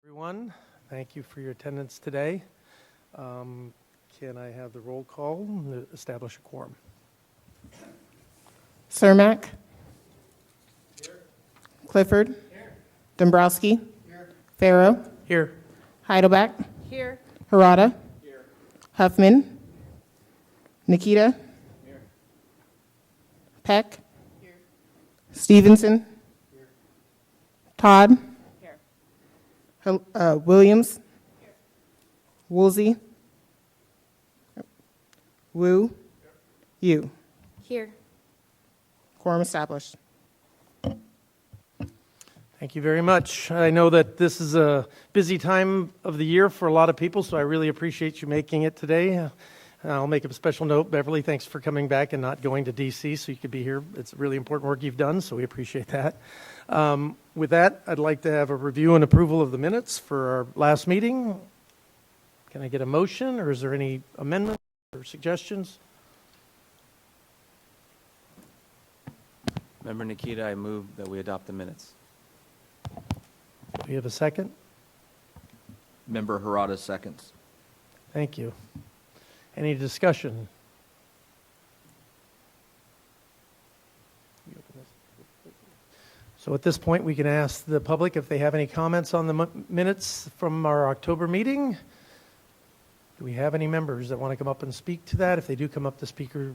Everyone, thank you for your attendance today. Can I have the roll call to establish a quorum? Cermak. Here. Clifford. Here. Dombrowski. Here. Farrow. Here. Heidelback. Here. Harada. Here. Huffman. Nikita. Here. Peck. Here. Stevenson. Here. Todd. Here. Williams. Here. Woolsey. Wu. You. Here. Quorum established. Thank you very much. I know that this is a busy time of the year for a lot of people, so I really appreciate you making it today. I'll make a special note. Beverly, thanks for coming back and not going to D.C. so you could be here. It's really important work you've done, so we appreciate that. With that, I'd like to have a review and approval of the minutes for our last meeting. Can I get a motion, or is there any amendments or suggestions? Member Nikita, I move that we adopt the minutes. Do we have a second? Member Harada seconds. Thank you. Any discussion? So at this point, we can ask the public if they have any comments on the minutes from our October meeting. Do we have any members that want to come up and speak to that? If they do come up to speaker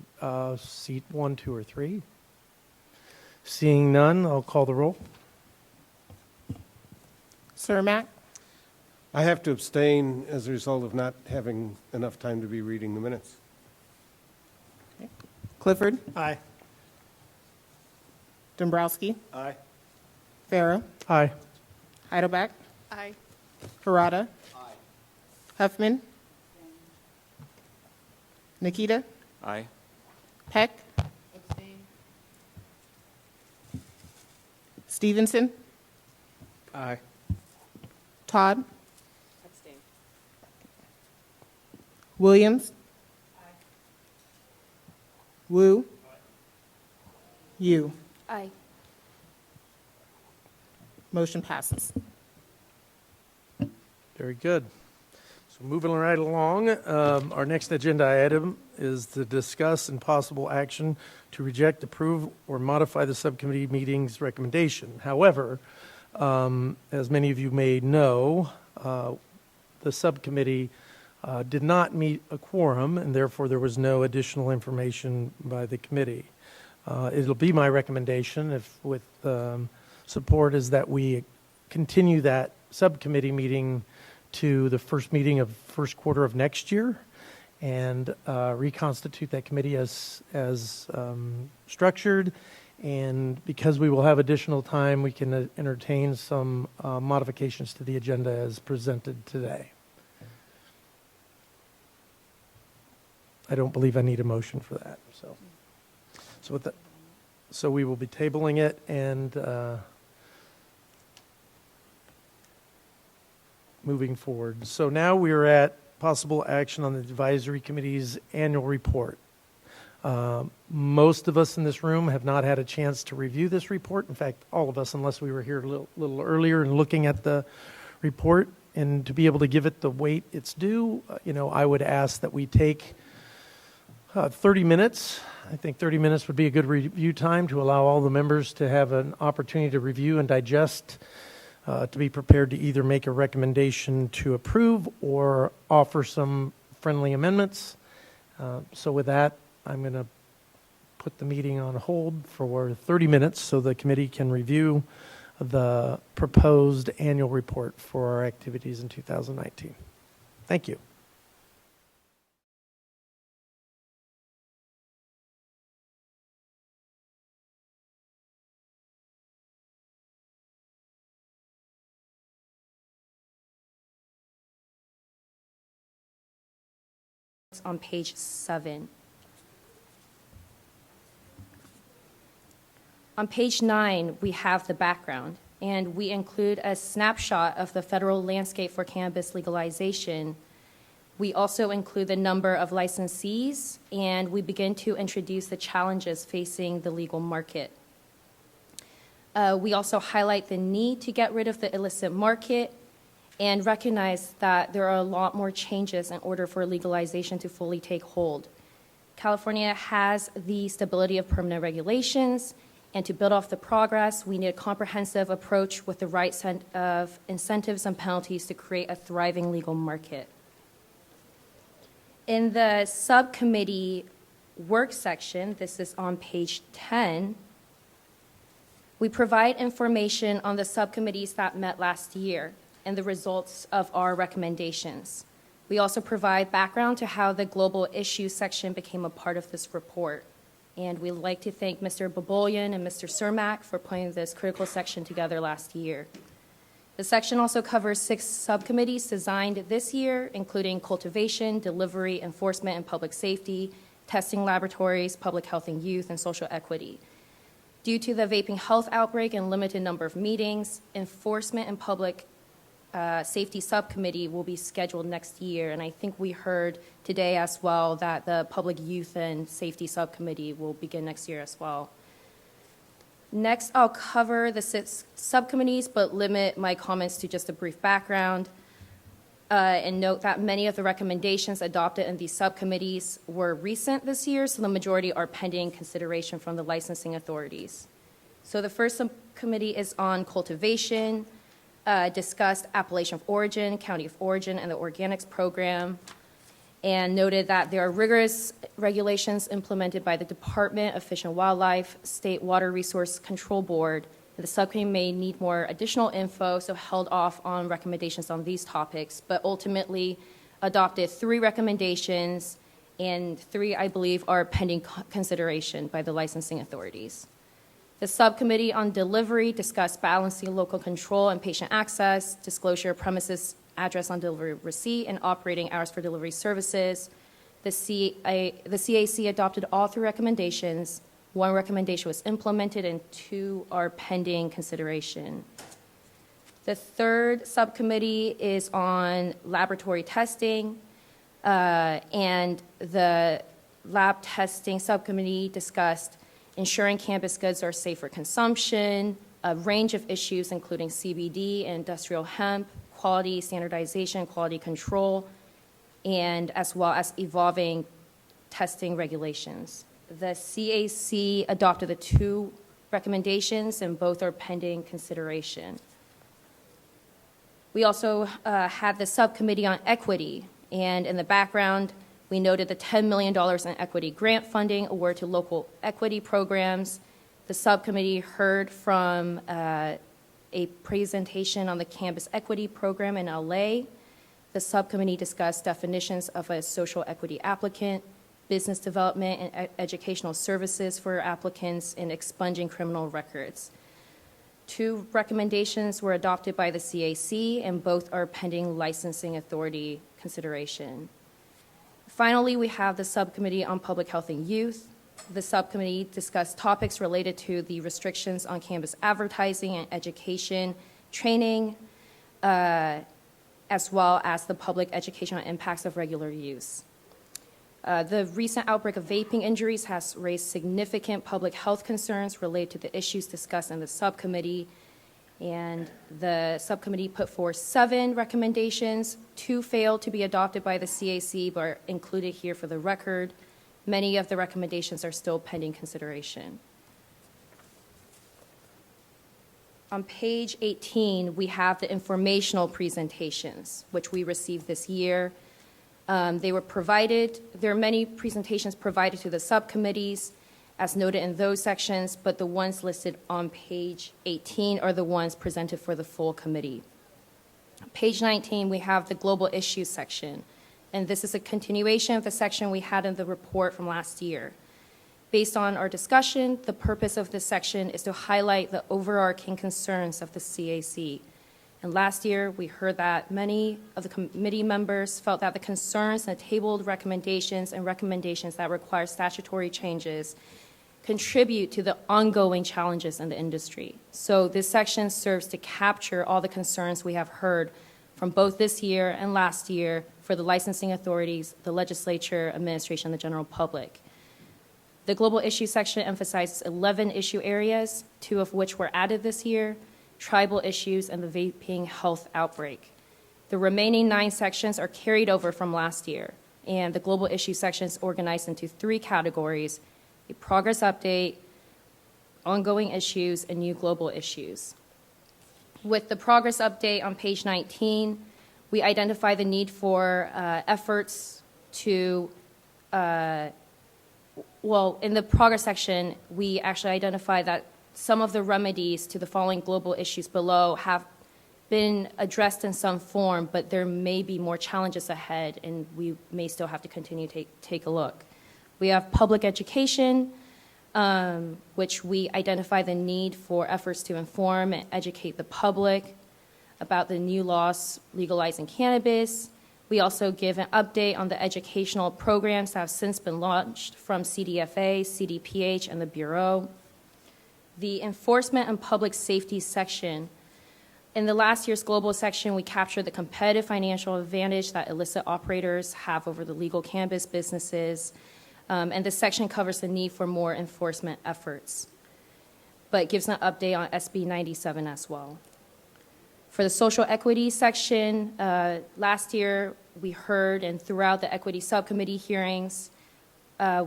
seat 1, 2, or 3. Seeing none, I'll call the roll. Cermak. I have to abstain as a result of not having enough time to be reading the minutes. Clifford. Aye. Dombrowski. Aye. Farrow. Aye. Heidelback. Aye. Harada. Huffman. Nikita. Aye. Peck. Abstain. Stevenson. Aye. Todd. Abstain. Williams. Wu. You. Aye. Motion passes. Very good. So moving right along, our next agenda item is to discuss and possible action to reject, approve, or modify the subcommittee meeting's recommendation. However, as many of you may know, the subcommittee did not meet a quorum, and therefore there was no additional information by the committee. It'll be my recommendation, if with support, is that we continue that subcommittee meeting to the first meeting of first quarter of next year, and reconstitute that committee as structured. And because we will have additional time, we can entertain some modifications to the agenda as presented today. I don't believe I need a motion for that. So with that, so we will be tabling it and moving forward. So now we are at possible action on the advisory committee's annual report. Most of us in this room have not had a chance to review this report. In fact, all of us, unless we were here a little earlier and looking at the report. And to be able to give it the weight it's due, I would ask that we take 30 minutes. I think 30 minutes would be a good review time to allow all the members to have an opportunity to review and digest, to be prepared to either make a recommendation to approve or offer some friendly amendments. So with that, I'm going to put the meeting on hold for 30 minutes so the committee can review the proposed annual report for our activities in 2019. Thank you. On page 7. On page 9, we have the background, and we include a snapshot of the federal landscape for cannabis legalization. We also include the number of licensees, and we begin to introduce the challenges facing the legal market. We also highlight the need to get rid of the illicit market and recognize that there are a lot more changes in order for legalization to fully take hold. California has the stability of permanent regulations, and to build off the progress, we need a comprehensive approach with the right set of incentives and penalties to create a thriving legal market. In the subcommittee work section, this is on page 10, we provide information on the subcommittees that met last year and the results of our recommendations. We also provide background to how the global issues section became a part of this report. And we'd like to thank Mr. Bobolyan and Mr. Cermak for putting this critical section together last year. The section also covers 6 subcommittees designed this year, including cultivation, delivery, enforcement, and public safety, testing laboratories, public health and youth, and social equity. Due to the vaping health outbreak and limited number of meetings, enforcement and public safety subcommittee will be scheduled next year. And I think we heard today as well that the public youth and safety subcommittee will begin next year as well. Next, I'll cover the 6 subcommittees, but limit my comments to just a brief background. And note that many of the recommendations adopted in these subcommittees were recent this year, so the majority are pending consideration from the licensing authorities. So the first subcommittee is on cultivation, discussed appellation of origin, county of origin, and the organics program, and noted that there are rigorous regulations implemented by the Department of Fish and Wildlife, State Water Resource Control Board. The subcommittee may need more additional info, so held off on recommendations on these topics, but ultimately adopted 3 recommendations, and 3, I believe, are pending consideration by the licensing authorities. The subcommittee on delivery discussed balancing local control and patient access, disclosure of premises address on delivery receipt, and operating hours for delivery services. The CAC adopted all 3 recommendations. 1 recommendation was implemented, and 2 are pending consideration. The third subcommittee is on laboratory testing, and the lab testing subcommittee discussed ensuring cannabis goods are safe for consumption, a range of issues including CBD and industrial hemp, quality standardization, quality control, and as well as evolving testing regulations. The CAC adopted the 2 recommendations, and both are pending consideration. We also had the subcommittee on equity, and in the background, we noted the $10 million in equity grant funding award to local equity programs. The subcommittee heard from a presentation on the Cannabis Equity Program in LA. The subcommittee discussed definitions of a social equity applicant, business development and educational services for applicants, and expunging criminal records. 2 recommendations were adopted by the CAC, and both are pending licensing authority consideration. Finally, we have the subcommittee on public health and youth. The subcommittee discussed topics related to the restrictions on cannabis advertising and education training, as well as the public educational impacts of regular use. The recent outbreak of vaping injuries has raised significant public health concerns related to the issues discussed in the subcommittee, and the subcommittee put forth 7 recommendations. 2 failed to be adopted by the CAC, but are included here for the record. Many of the recommendations are still pending consideration. On page 18, we have the informational presentations, which we received this year. There are many presentations provided to the subcommittees, as noted in those sections, but the ones listed on page 18 are the ones presented for the full committee. Page 19, we have the global issues section, and this is a continuation of the section we had in the report from last year. Based on our discussion, the purpose of this section is to highlight the overarching concerns of the CAC. And last year, we heard that many of the committee members felt that the concerns and the tabled recommendations and recommendations that require statutory changes contribute to the ongoing challenges in the industry. So this section serves to capture all the concerns we have heard from both this year and last year for the licensing authorities, the legislature, administration, and the general public. The global issue section emphasizes 11 issue areas, 2 of which were added this year: tribal issues and the vaping health outbreak. The remaining 9 sections are carried over from last year, and the global issue section is organized into 3 categories: a progress update, ongoing issues, and new global issues. With the progress update on page 19, we identify the need for efforts to, in the progress section, we actually identify that some of the remedies to the following global issues below have been addressed in some form, but there may be more challenges ahead, and we may still have to continue to take a look. We have public education, which we identify the need for efforts to inform and educate the public about the new laws legalizing cannabis. We also give an update on the educational programs that have since been launched from CDFA, CDPH, and the Bureau. The enforcement and public safety section. In the last year's global section, we captured the competitive financial advantage that illicit operators have over the legal cannabis businesses. And this section covers the need for more enforcement efforts, but gives an update on SB 97 as well. For the social equity section, last year we heard, and throughout the equity subcommittee hearings,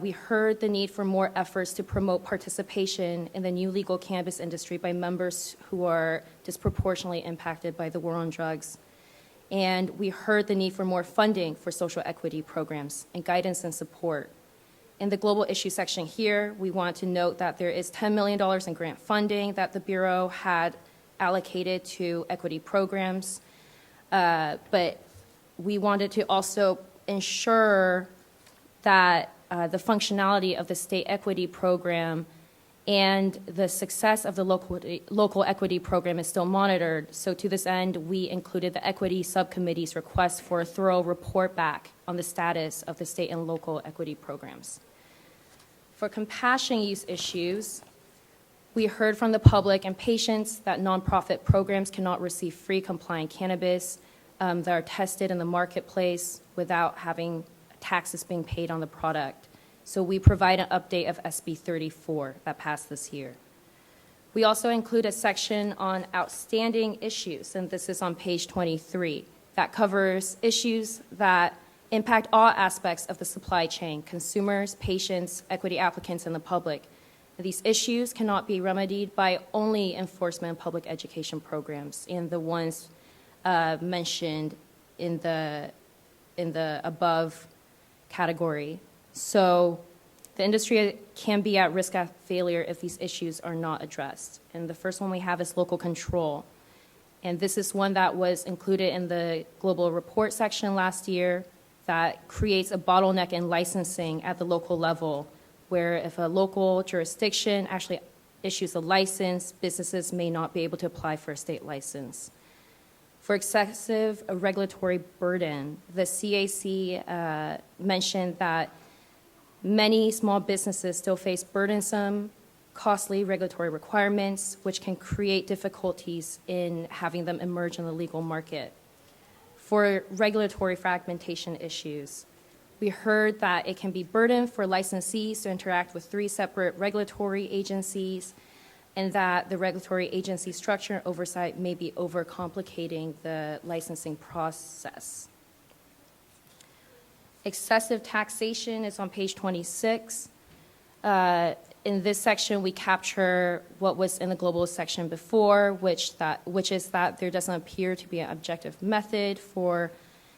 we heard the need for more efforts to promote participation in the new legal cannabis industry by members who are disproportionately impacted by the war on drugs. And we heard the need for more funding for social equity programs and guidance and support. In the global issue section here, we want to note that there is $10 million in grant funding that the Bureau had allocated to equity programs, but we wanted to also ensure that the functionality of the state equity program and the success of the local equity program is still monitored. So to this end, we included the equity subcommittee's request for a thorough report back on the status of the state and local equity programs. For compassion use issues, we heard from the public and patients that nonprofit programs cannot receive free compliant cannabis that are tested in the marketplace without having taxes being paid on the product. So we provide an update of SB 34 that passed this year. We also include a section on outstanding issues, and this is on page 23, that covers issues that impact all aspects of the supply chain: consumers, patients, equity applicants, and the public. These issues cannot be remedied by only enforcement and public education programs and the ones mentioned in the above category. So the industry can be at risk of failure if these issues are not addressed. And the first one we have is local control. And this is one that was included in the global report section last year that creates a bottleneck in licensing at the local level, where if a local jurisdiction actually issues a license, businesses may not be able to apply for a state license. For excessive regulatory burden, the CAC mentioned that many small businesses still face burdensome, costly regulatory requirements, which can create difficulties in having them emerge in the legal market. For regulatory fragmentation issues, we heard that it can be burden for licensees to interact with 3 separate regulatory agencies, and that the regulatory agency structure and oversight may be overcomplicating the licensing process. Excessive taxation is on page 26. In this section, we capture what was in the global section before, which is that there doesn't appear to be an objective method for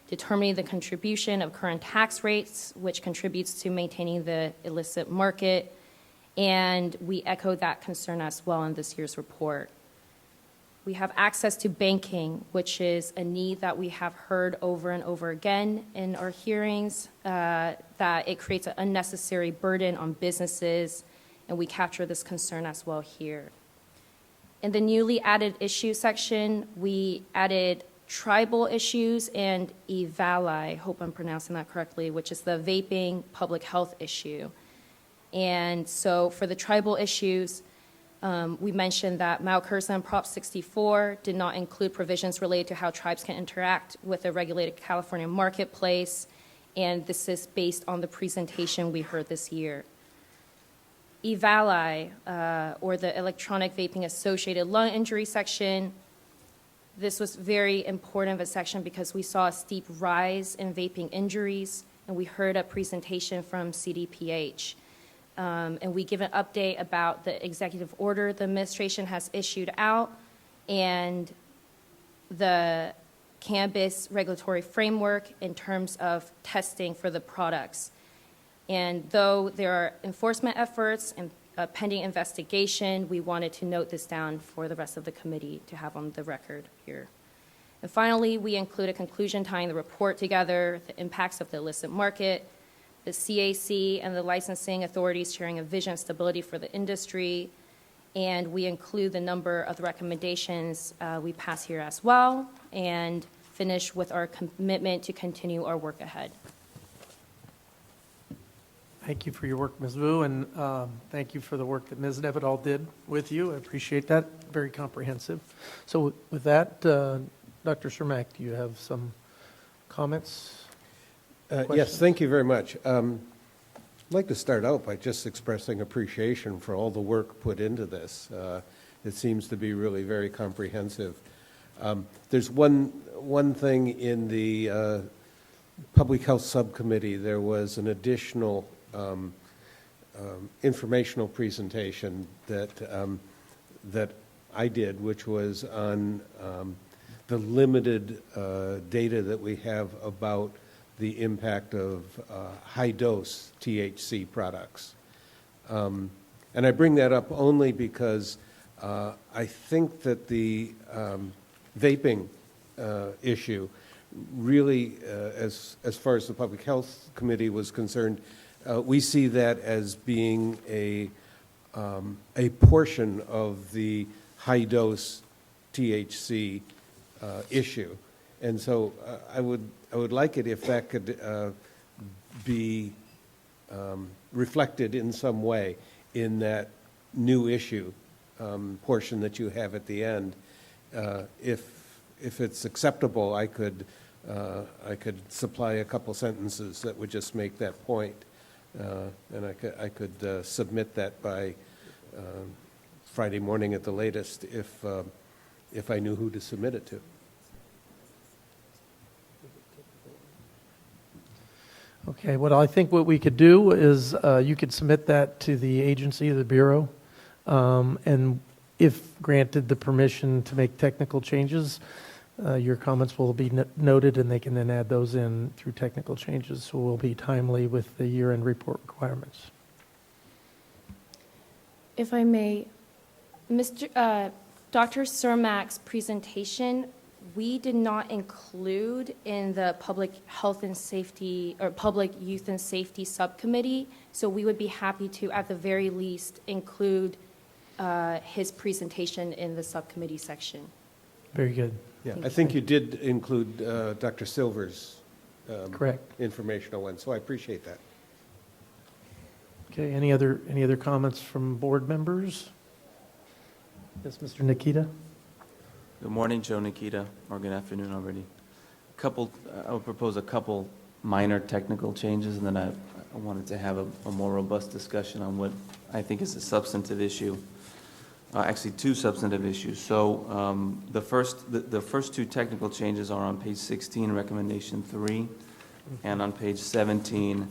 determining the contribution of current tax rates, which contributes to maintaining the illicit market. And we echo that concern as well in this year's report. We have access to banking, which is a need that we have heard over and over again in our hearings, that it creates an unnecessary burden on businesses, and we capture this concern as well here. In the newly added issue section, we added tribal issues and EVALI, I hope I'm pronouncing that correctly, which is the vaping public health issue. And so for the tribal issues, we mentioned that Malcursa and Prop 64 did not include provisions related to how tribes can interact with a regulated California marketplace, and this is based on the presentation we heard this year. EVALI, or the Electronic Vaping Associated Lung Injury section, This was very important of a section because we saw a steep rise in vaping injuries, and we heard a presentation from CDPH. And we give an update about the executive order the administration has issued out and the cannabis regulatory framework in terms of testing for the products. And though there are enforcement efforts and a pending investigation, we wanted to note this down for the rest of the committee to have on the record here. And finally, we include a conclusion tying the report together, the impacts of the illicit market, the CAC and the licensing authorities sharing a vision of stability for the industry, and we include the number of the recommendations we pass here as well, and finish with our commitment to continue our work ahead. Thank you for your work, Ms. Wu, and thank you for the work that Ms. Nevidal did with you. I appreciate that. Very comprehensive. So with that, Dr. Cermak, do you have some comments? Yes, Questions? thank you very much. I'd like to start out by just expressing appreciation for all the work put into this. It seems to be really very comprehensive. There's one thing in the Public Health Subcommittee. There was an additional informational presentation that I did, which was on the limited data that we have about the impact of high-dose THC products. And I bring that up only because I think that the vaping issue really, as far as the Public Health Committee was concerned, we see that as being a portion of the high-dose THC issue. And so I would like it if that could be reflected in some way in that new issue portion that you have at the end. If it's acceptable, I could supply a couple sentences that would just make that point, and I could submit that by Friday morning at the latest if I knew who to submit it to. Okay, well, I think what we could do is you could submit that to the agency, the Bureau, and if granted the permission to make technical changes, your comments will be noted and they can then add those in through technical changes, so we'll be timely with the year-end report requirements. If I may, Dr. Cermak's presentation, we did not include in the Public Health and Safety or Public Youth and Safety Subcommittee, so we would be happy to, at the very least, include his presentation in the subcommittee section. Very good. Yeah, I think you did include Dr. Silver's Correct. informational one, so I appreciate that. Okay, any other comments from board members? Yes, Mr. Nikita? Good morning, Joe Nikita, or good afternoon already. I would propose a couple minor technical changes, and then I wanted to have a more robust discussion on what I think is a substantive issue. Actually, two substantive issues. So the first two technical changes are on page 16, recommendation 3, and on page 17,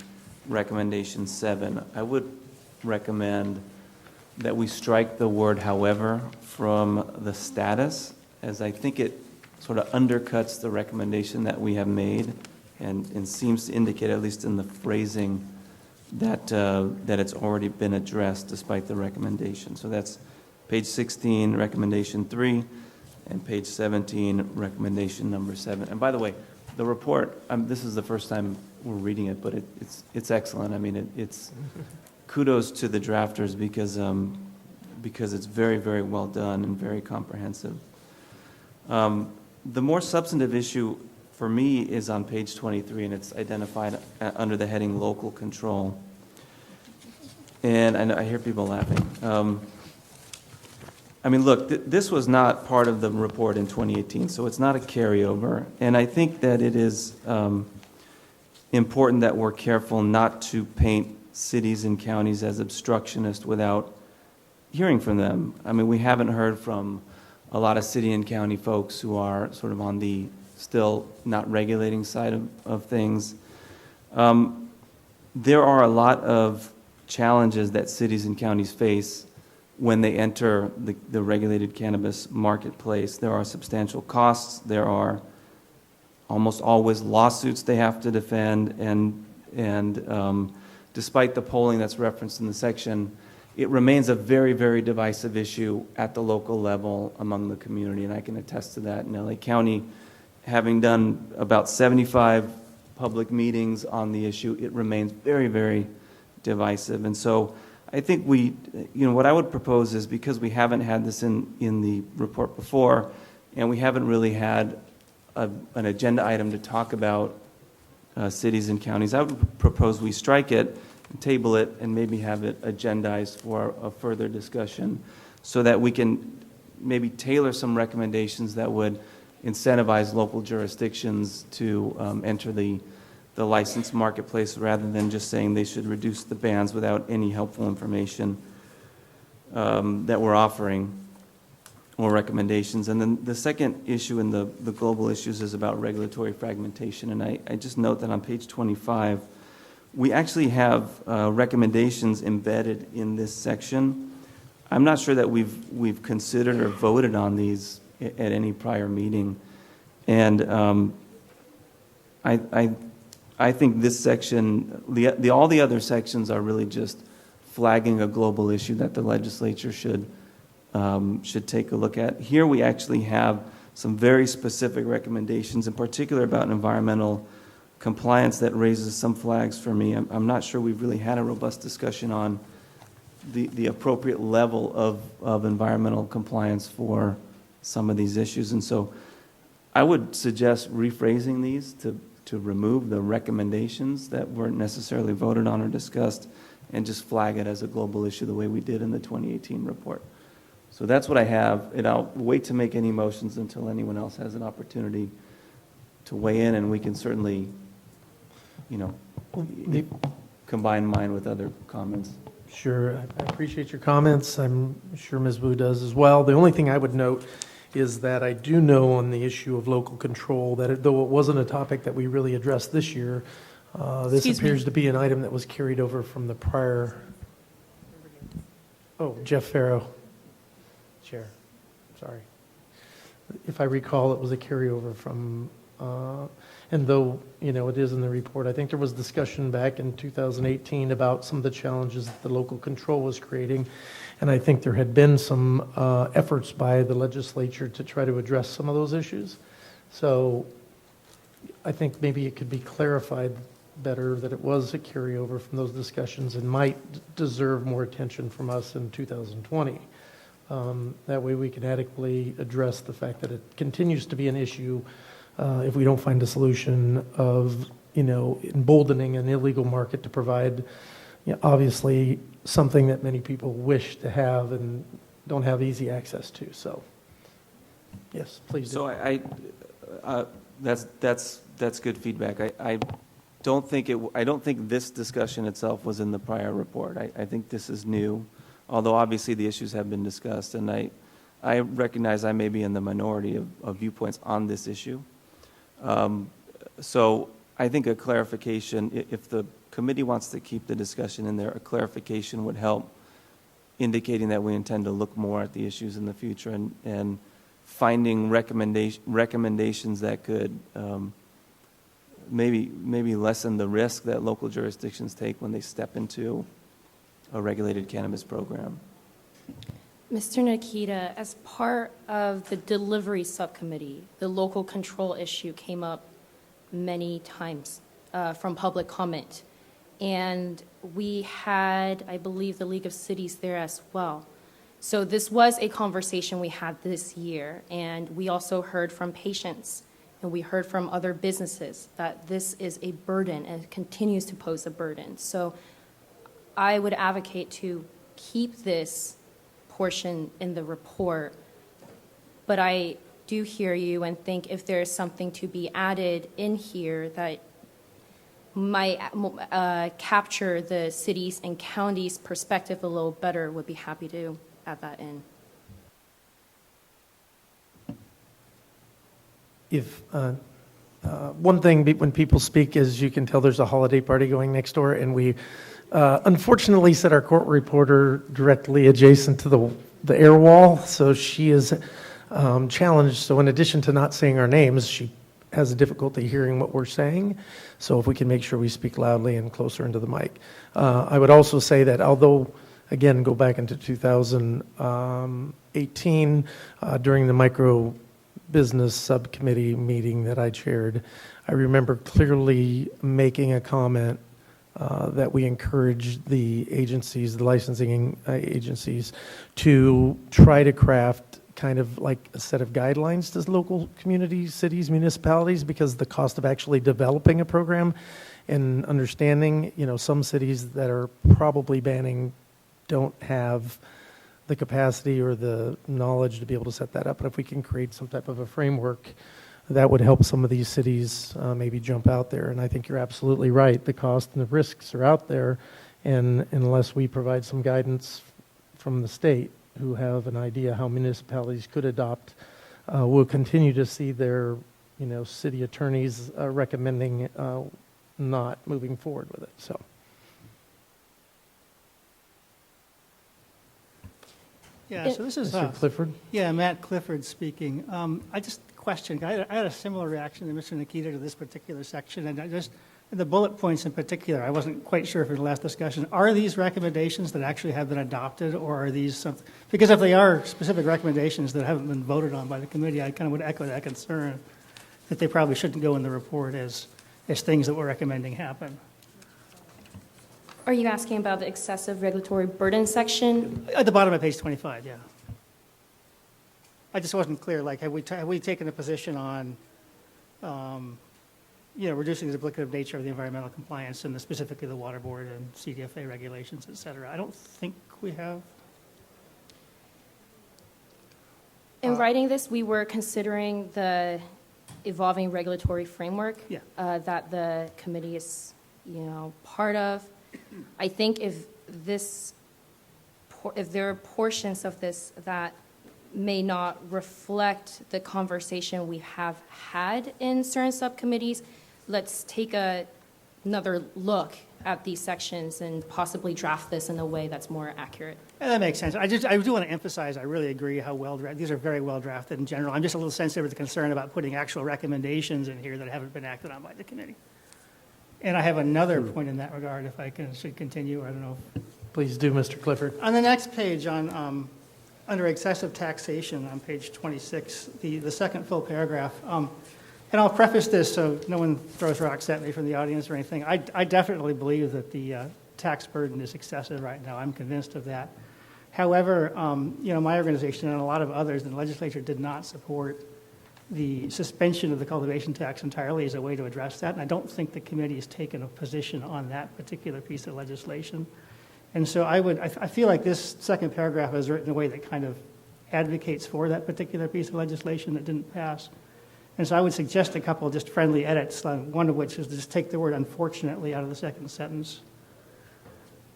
recommendation 7. I would recommend that we strike the word "however" from the status, as I think it sort of undercuts the recommendation that we have made and seems to indicate, at least in the phrasing, that it's already been addressed despite the recommendation. So that's page 16, recommendation 3, and page 17, recommendation number 7. And by the way, the report, this is the first time we're reading it, but it's excellent. I mean, it's kudos to the drafters because it's very, very well done and very comprehensive. The more substantive issue for me is on page 23, and it's identified under the heading local control. And I hear people laughing. I mean, look, this was not part of the report in 2018, so it's not a carryover. And I think that it is important that we're careful not to paint cities and counties as obstructionist without hearing from them. I mean, we haven't heard from a lot of city and county folks who are sort of on the still not regulating side of things. There are a lot of challenges that cities and counties face when they enter the regulated cannabis marketplace. There are substantial costs. There are almost always lawsuits they have to defend, and despite the polling that's referenced in the section, it remains a very, very divisive issue at the local level among the community, and I can attest to that. In LA County, having done about 75 public meetings on the issue, it remains very, very divisive. And so I think what I would propose is, because we haven't had this in the report before, and we haven't really had an agenda item to talk about cities and counties, I would propose we strike it, table it, and maybe have it agendized for a further discussion, so that we can maybe tailor some recommendations that would incentivize local jurisdictions to enter the licensed marketplace, rather than just saying they should reduce the bans without any helpful information that we're offering or recommendations. And then the second issue in the global issues is about regulatory fragmentation. And I just note that on page 25, we actually have recommendations embedded in this section. I'm not sure that we've considered or voted on these at any prior meeting. And I think this section, all the other sections are really just flagging a global issue that the legislature should take a look at. Here we actually have some very specific recommendations, in particular about environmental compliance, that raises some flags for me. I'm not sure we've really had a robust discussion on the appropriate level of environmental compliance for some of these issues. And so I would suggest rephrasing these to remove the recommendations that weren't necessarily voted on or discussed, and just flag it as a global issue the way we did in the 2018 report. So that's what I have, and I'll wait to make any motions until anyone else has an opportunity to weigh in, and we can certainly, combine mine with other comments. Sure, I appreciate your comments. I'm sure Ms. Wu does as well. The only thing I would note is that I do know on the issue of local control that though it wasn't a topic that we really addressed this year, this Excuse me. appears to be an item that was carried over from the prior. Oh, Jeff Farrow, Chair, sorry. If I recall, it was a carryover from, and though, it is in the report, I think there was discussion back in 2018 about some of the challenges that the local control was creating. And I think there had been some efforts by the legislature to try to address some of those issues. So I think maybe it could be clarified better that it was a carryover from those discussions and might deserve more attention from us in 2020. That way we can adequately address the fact that it continues to be an issue if we don't find a solution of, emboldening an illegal market to provide, obviously something that many people wish to have and don't have easy access to. So, yes, please do. So that's good feedback. I don't think this discussion itself was in the prior report. I think this is new, although obviously the issues have been discussed, and I recognize I may be in the minority of viewpoints on this issue. So I think a clarification, if the committee wants to keep the discussion in there, a clarification would help, indicating that we intend to look more at the issues in the future and finding recommendations that could maybe lessen the risk that local jurisdictions take when they step into a regulated cannabis program. Mr. Nikita, as part of the delivery subcommittee, the local control issue came up many times from public comment. And we had, I believe, the League of Cities there as well. So this was a conversation we had this year, and we also heard from patients, and we heard from other businesses that this is a burden and continues to pose a burden. So I would advocate to keep this portion in the report, but I do hear you and think if there's something to be added in here that might capture the cities and counties' perspective a little better, would be happy to add that in. if, one thing when people speak is you can tell there's a holiday party going next door, and we unfortunately set our court reporter directly adjacent to the air wall, so she is challenged. So in addition to not saying our names, she has a difficulty hearing what we're saying. So if we can make sure we speak loudly and closer into the mic. I would also say that although, again, go back into 2018, during the micro business subcommittee meeting that I chaired, I remember clearly making a comment that we encourage the agencies, the licensing agencies, to try to craft kind of like a set of guidelines to local communities, cities, municipalities, because the cost of actually developing a program and understanding, some cities that are probably banning don't have the capacity or the knowledge to be able to set that up. But if we can create some type of a framework, that would help some of these cities maybe jump out there. And I think you're absolutely right. The cost and the risks are out there. And unless we provide some guidance from the state, who have an idea how municipalities could adopt, we'll continue to see their, city attorneys recommending not moving forward with it. So. Yeah, so this is, Mr. Clifford? yeah, Matt Clifford speaking. I just questioned, I had a similar reaction to Mr. Nikita to this particular section, and the bullet points in particular, I wasn't quite sure for the last discussion. Are these recommendations that actually have been adopted, or are these something, because if they are specific recommendations that haven't been voted on by the committee, I kind of would echo that concern that they probably shouldn't go in the report as things that we're recommending happen. Are you asking about the excessive regulatory burden section? At the bottom of page 25, yeah. I just wasn't clear, like, have we taken a position on, reducing the duplicative nature of the environmental compliance and specifically the water board and CDFA regulations, et cetera? I don't think we have. In writing this, we were considering the evolving regulatory framework Yeah. that the committee is, part of. I think if there are portions of this that may not reflect the conversation we have had in certain subcommittees, let's take another look at these sections and possibly draft this in a way that's more accurate. Yeah, that makes sense. I do want to emphasize, I really agree how well drafted, these are very well drafted in general. I'm just a little sensitive to the concern about putting actual recommendations in here that haven't been acted on by the committee. And I have another point in that regard, if I should continue, I don't know. Please do, Mr. Clifford. On the next page, on under excessive taxation, on page 26, the second full paragraph, and I'll preface this so no one throws rocks at me from the audience or anything. I definitely believe that the tax burden is excessive right now. I'm convinced of that. However, my organization and a lot of others in the legislature did not support the suspension of the cultivation tax entirely as a way to address that, and I don't think the committee has taken a position on that particular piece of legislation. And so I feel like this second paragraph is written in a way that kind of advocates for that particular piece of legislation that didn't pass. And so I would suggest a couple of just friendly edits, one of which is to just take the word unfortunately out of the second sentence,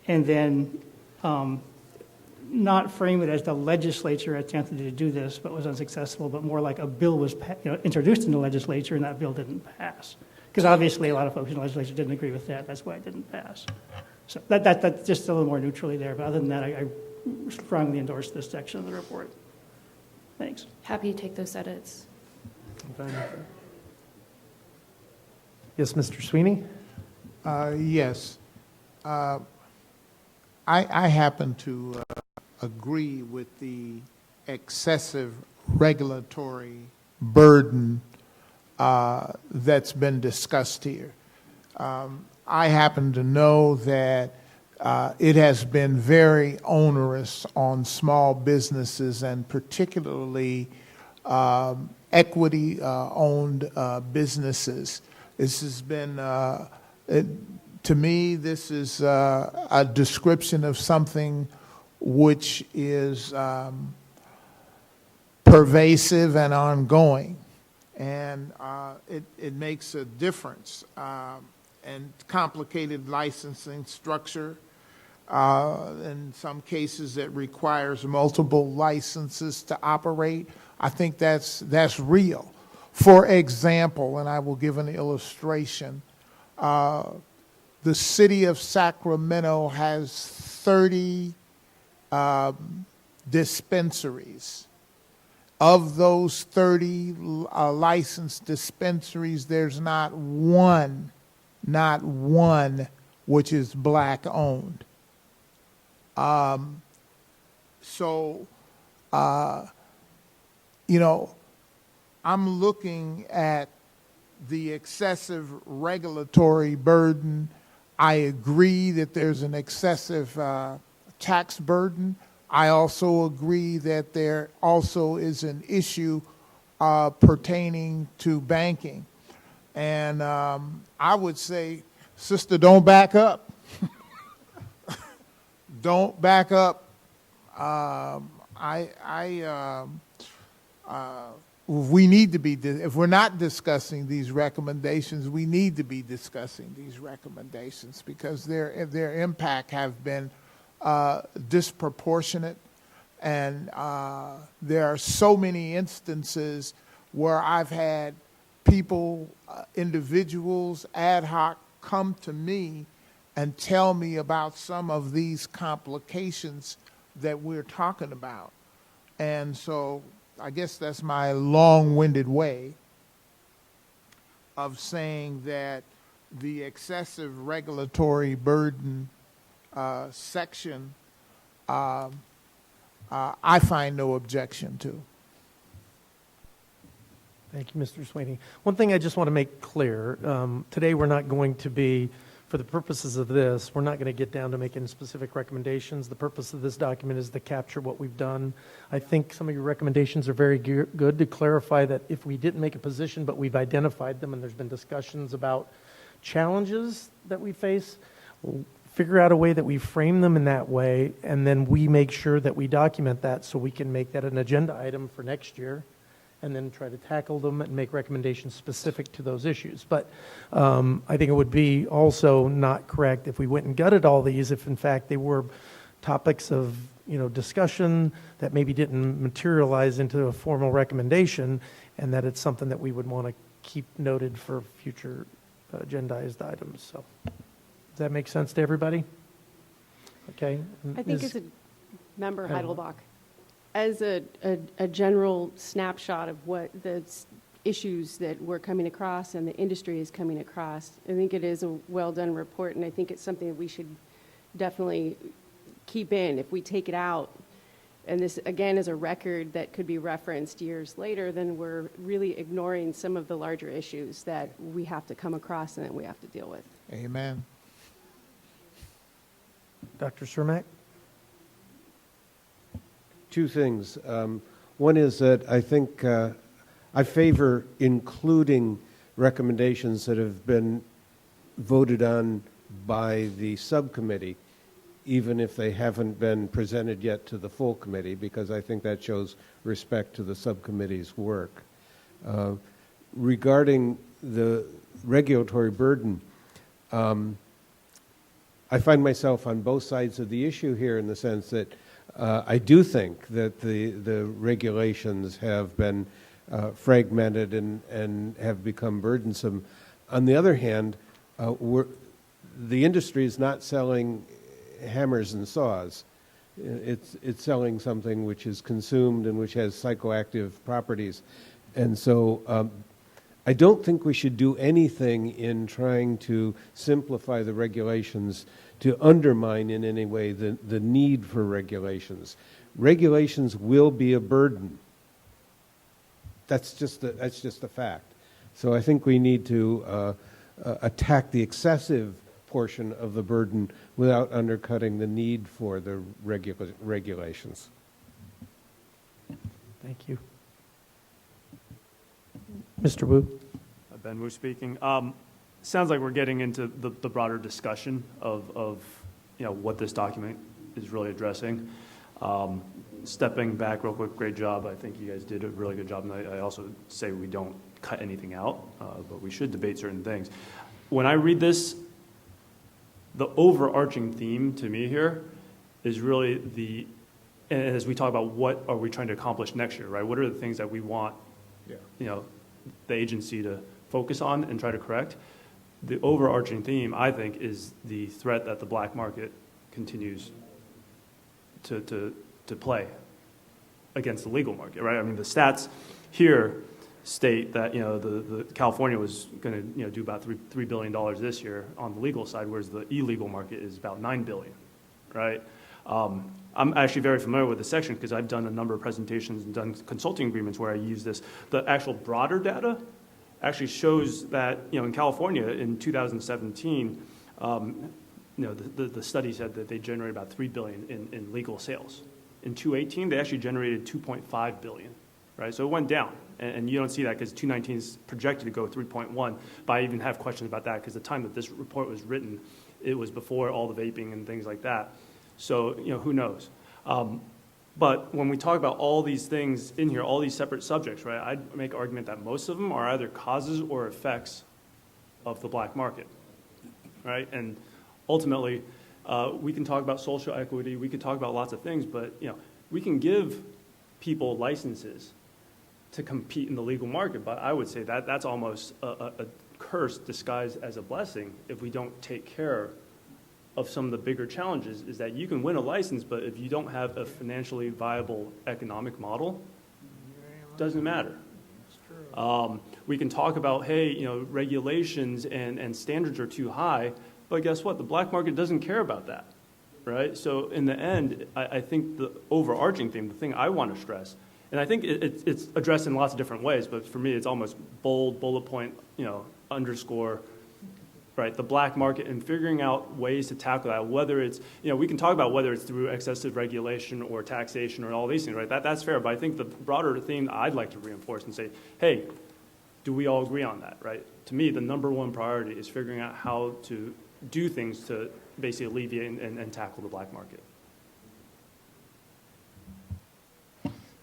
and then not frame it as the legislature attempted to do this but was unsuccessful, but more like a bill was introduced in the legislature and that bill didn't pass. Because obviously a lot of folks in the legislature didn't agree with that. That's why it didn't pass. So that's just a little more neutrally there. But other than that, I strongly endorse this section of the report. Thanks. Happy to take those edits. Yes, Mr. Sweeney? Yes. I happen to agree with the excessive regulatory burden that's been discussed here. I happen to know that it has been very onerous on small businesses and particularly equity-owned businesses. This has been, to me, this is a description of something which is pervasive and ongoing, and it makes a difference. And complicated licensing structure. In some cases, it requires multiple licenses to operate. I think that's real. For example, and I will give an illustration, the city of Sacramento has 30 dispensaries. Of those 30 licensed dispensaries, there's not one which is black owned. So, you know, I'm looking at the excessive regulatory burden. I agree that there's an excessive tax burden. I also agree that there also is an issue pertaining to banking. And I would say, sister, don't back up. Don't back up. We need to be, if we're not discussing these recommendations, we need to be discussing these recommendations because their impact have been disproportionate. And there are so many instances where I've had people, individuals, ad hoc, come to me and tell me about some of these complications that we're talking about. And so I guess that's my long-winded way of saying that the excessive regulatory burden section I find no objection to. Thank you, Mr. Sweeney. One thing I just want to make clear, today we're not going to be, for the purposes of this, we're not going to get down to making specific recommendations. The purpose of this document is to capture what we've done. I think some of your recommendations are very good to clarify that if we didn't make a position, but we've identified them and there's been discussions about challenges that we face, we'll figure out a way that we frame them in that way, and then we make sure that we document that so we can make that an agenda item for next year, and then try to tackle them and make recommendations specific to those issues. But I think it would be also not correct if we went and gutted all these if in fact they were topics of discussion that maybe didn't materialize into a formal recommendation, and that it's something that we would want to keep noted for future agendized items. So does that make sense to everybody? Okay. I think as a member Heidelbach, as a general snapshot of what the issues that we're coming across and the industry is coming across, I think it is a well-done report, and I think it's something that we should definitely keep in. If we take it out, and this, again, is a record that could be referenced years later, then we're really ignoring some of the larger issues that we have to come across and that we have to deal with. Amen. Dr. Cermak? Two things. One is that I think I favor including recommendations that have been voted on by the subcommittee, even if they haven't been presented yet to the full committee, because I think that shows respect to the subcommittee's work. Regarding the regulatory burden, I find myself on both sides of the issue here in the sense that I do think that the regulations have been fragmented and have become burdensome. On the other hand, the industry is not selling hammers and saws. It's selling something which is consumed and which has psychoactive properties. And so I don't think we should do anything in trying to simplify the regulations to undermine in any way the need for regulations. Regulations will be a burden. That's just a fact. So I think we need to attack the excessive portion of the burden without undercutting the need for the regulations. Thank you. Mr. Wu? Ben Wu speaking. Sounds like we're getting into the broader discussion of what this document is really addressing. Stepping back real quick, great job. I think you guys did a really good job, and I also say we don't cut anything out, but we should debate certain things. When I read this, the overarching theme to me here is really as we talk about what are we trying to accomplish next year, right? What are the things that we want, the agency to focus on and try to correct. The overarching theme, I think, is the threat that the black market continues to play against the legal market, right? I mean, the stats here state that, the California was going to, do about $3 billion this year on the legal side, whereas the illegal market is about $9 billion, right? I'm actually very familiar with this section because I've done a number of presentations and done consulting agreements where I use this. The actual broader data actually shows that, in California in 2017, the study said that they generated about $3 billion in legal sales. In 2018, they actually generated $2.5 billion, right? So it went down, and you don't see that because 2019 is projected to go 3.1. But I even have questions about that because the time that this report was written, it was before all the vaping and things like that. So, who knows? But when we talk about all these things in here, all these separate subjects, right, I'd make an argument that most of them are either causes or effects of the black market, right? And ultimately, we can talk about social equity, we can talk about lots of things, but, we can give people licenses to compete in the legal market, but I would say that that's almost a curse disguised as a blessing if we don't take care of some of the bigger challenges, is that you can win a license, but if you don't have a financially viable economic model, it doesn't matter. We can talk about, hey, regulations and standards are too high, but guess what? The black market doesn't care about that, right? So in the end, I think the overarching theme, the thing I want to stress, and I think it's addressed in lots of different ways, but for me, it's almost bold, bullet point, underscore, right, the black market, and figuring out ways to tackle that, whether it's, we can talk about whether it's through excessive regulation or taxation or all these things, right? That's fair, but I think the broader theme I'd like to reinforce and say, hey, do we all agree on that, right? To me, the number one priority is figuring out how to do things to basically alleviate and tackle the black market.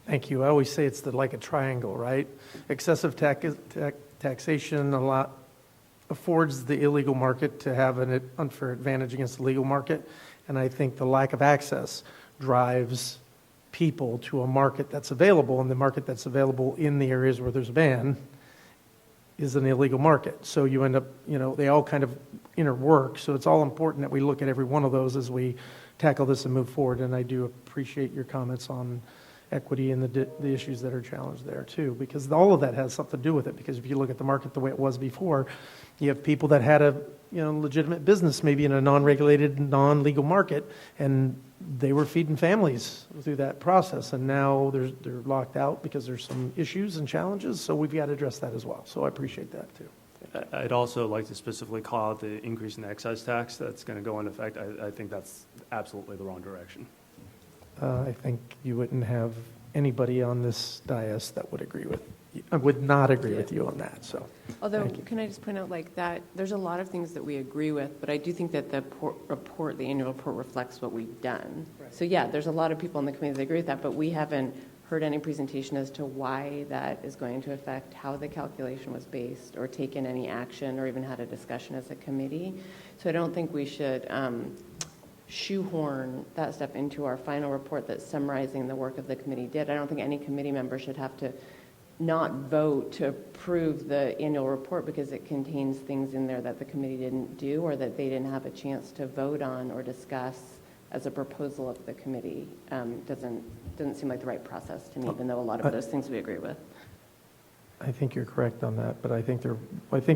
Thank you. I always say it's like a triangle, right? Excessive taxation affords the illegal market to have an unfair advantage against the legal market. And I think the lack of access drives people to a market that's available, and the market that's available in the areas where there's a ban is an illegal market. So you end up, they all kind of interwork. So it's all important that we look at every one of those as we tackle this and move forward. And I do appreciate your comments on equity and the issues that are challenged there too, because all of that has something to do with it. Because if you look at the market the way it was before, you have people that had a legitimate business maybe in a non-regulated, non-legal market, and they were feeding families through that process, and now they're locked out because there's some issues and challenges, so we've got to address that as well. So I appreciate that too. I'd also like to specifically call out the increase in the excise tax that's going to go into effect. I think that's absolutely the wrong direction. I think you wouldn't have anybody on this dais that would agree with you. I would not agree with you on that, so. Although, thank you. can I just point out that there's a lot of things that we agree with, but I do think that the annual report reflects what we've done. Right. So yeah, there's a lot of people in the committee that agree with that, but we haven't heard any presentation as to why that is going to affect how the calculation was based, or taken any action, or even had a discussion as a committee. So I don't think we should shoehorn that stuff into our final report that's summarizing the work of the committee did. I don't think any committee member should have to not vote to approve the annual report because it contains things in there that the committee didn't do or that they didn't have a chance to vote on or discuss as a proposal of the committee. Doesn't seem like the right process to me, even though a lot of those things we agree with. I think you're correct on that, but I think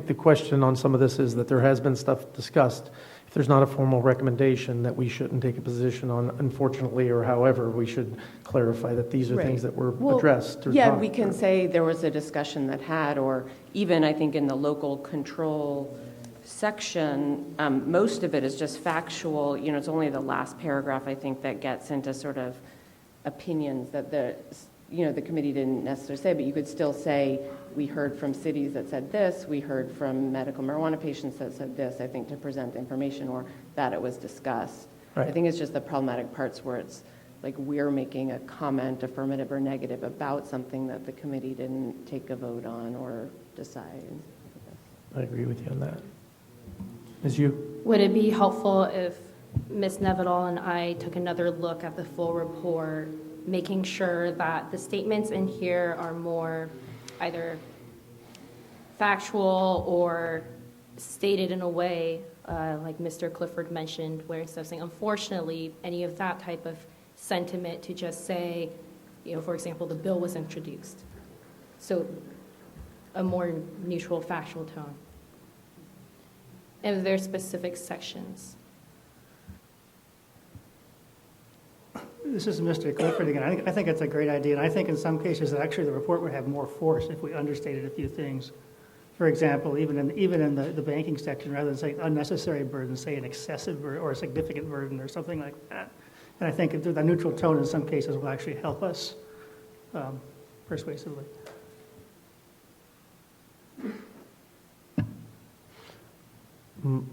the question on some of this is that there has been stuff discussed. If there's not a formal recommendation, that we shouldn't take a position on, unfortunately, or however, we should clarify that these are things that were addressed. Yeah, we can say there was a discussion that had, or even I think in the local control section, most of it is just factual. It's only the last paragraph, I think, that gets into sort of opinions that the committee didn't necessarily say, but you could still say, we heard from cities that said this, we heard from medical marijuana patients that said this, I think, to present the information, or that it was discussed. Right. I think it's just the problematic parts where it's like we're making a comment, affirmative or negative, about something that the committee didn't take a vote on or decide. I agree with you on that. Ms. Yu? Would it be helpful if Ms. Nevedal and I took another look at the full report, making sure that the statements in here are more either factual or stated in a way, like Mr. Clifford mentioned, where instead of saying, unfortunately, any of that type of sentiment, to just say, for example, the bill was introduced. So a more neutral, factual tone. And there's specific sections. This is Mr. Clifford again. I think it's a great idea, and I think in some cases that actually the report would have more force if we understated a few things. For example, even in the banking section, rather than saying unnecessary burden, say an excessive burden or a significant burden or something like that. And I think the neutral tone in some cases will actually help us persuasively.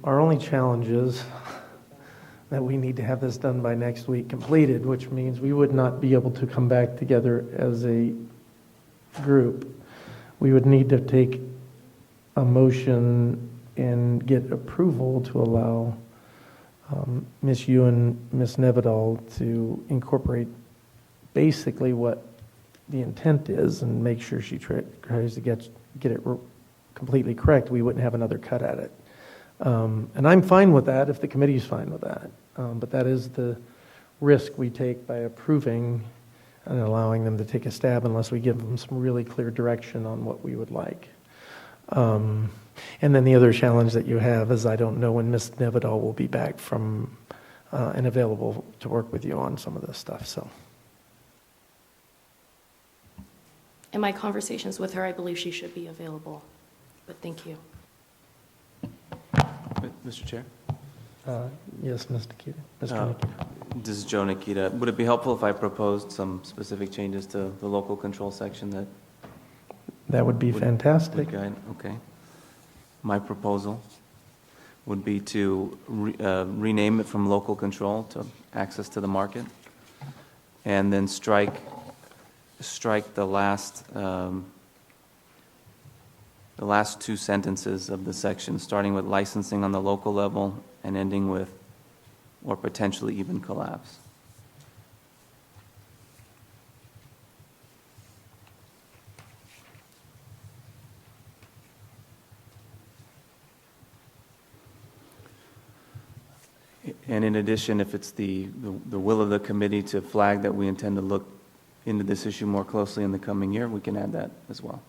Our only challenge is that we need to have this done by next week completed, which means we would not be able to come back together as a group. We would need to take a motion and get approval to allow Ms. Yu and Ms. Nevedal to incorporate basically what the intent is and make sure she tries to get it completely correct. We wouldn't have another cut at it. And I'm fine with that if the committee's fine with that. But that is the risk we take by approving and allowing them to take a stab unless we give them some really clear direction on what we would like. And then the other challenge that you have is I don't know when Ms. Nevedal will be back from and available to work with you on some of this stuff. So, In my conversations with her, I believe she should be available. But thank you. Mr. Chair? yes, Mr. Nikita. Mr. Uh, Nikita. This is Joe Nikita. Would it be helpful if I proposed some specific changes to the local control section that That would be fantastic. would guide? Okay. My proposal would be to rename it from local control to access to the market, and then strike the last two sentences of the section, starting with licensing on the local level and ending with or potentially even collapse. And in addition, if it's the will of the committee to flag that we intend to look into this issue more closely in the coming year, we can add that as well.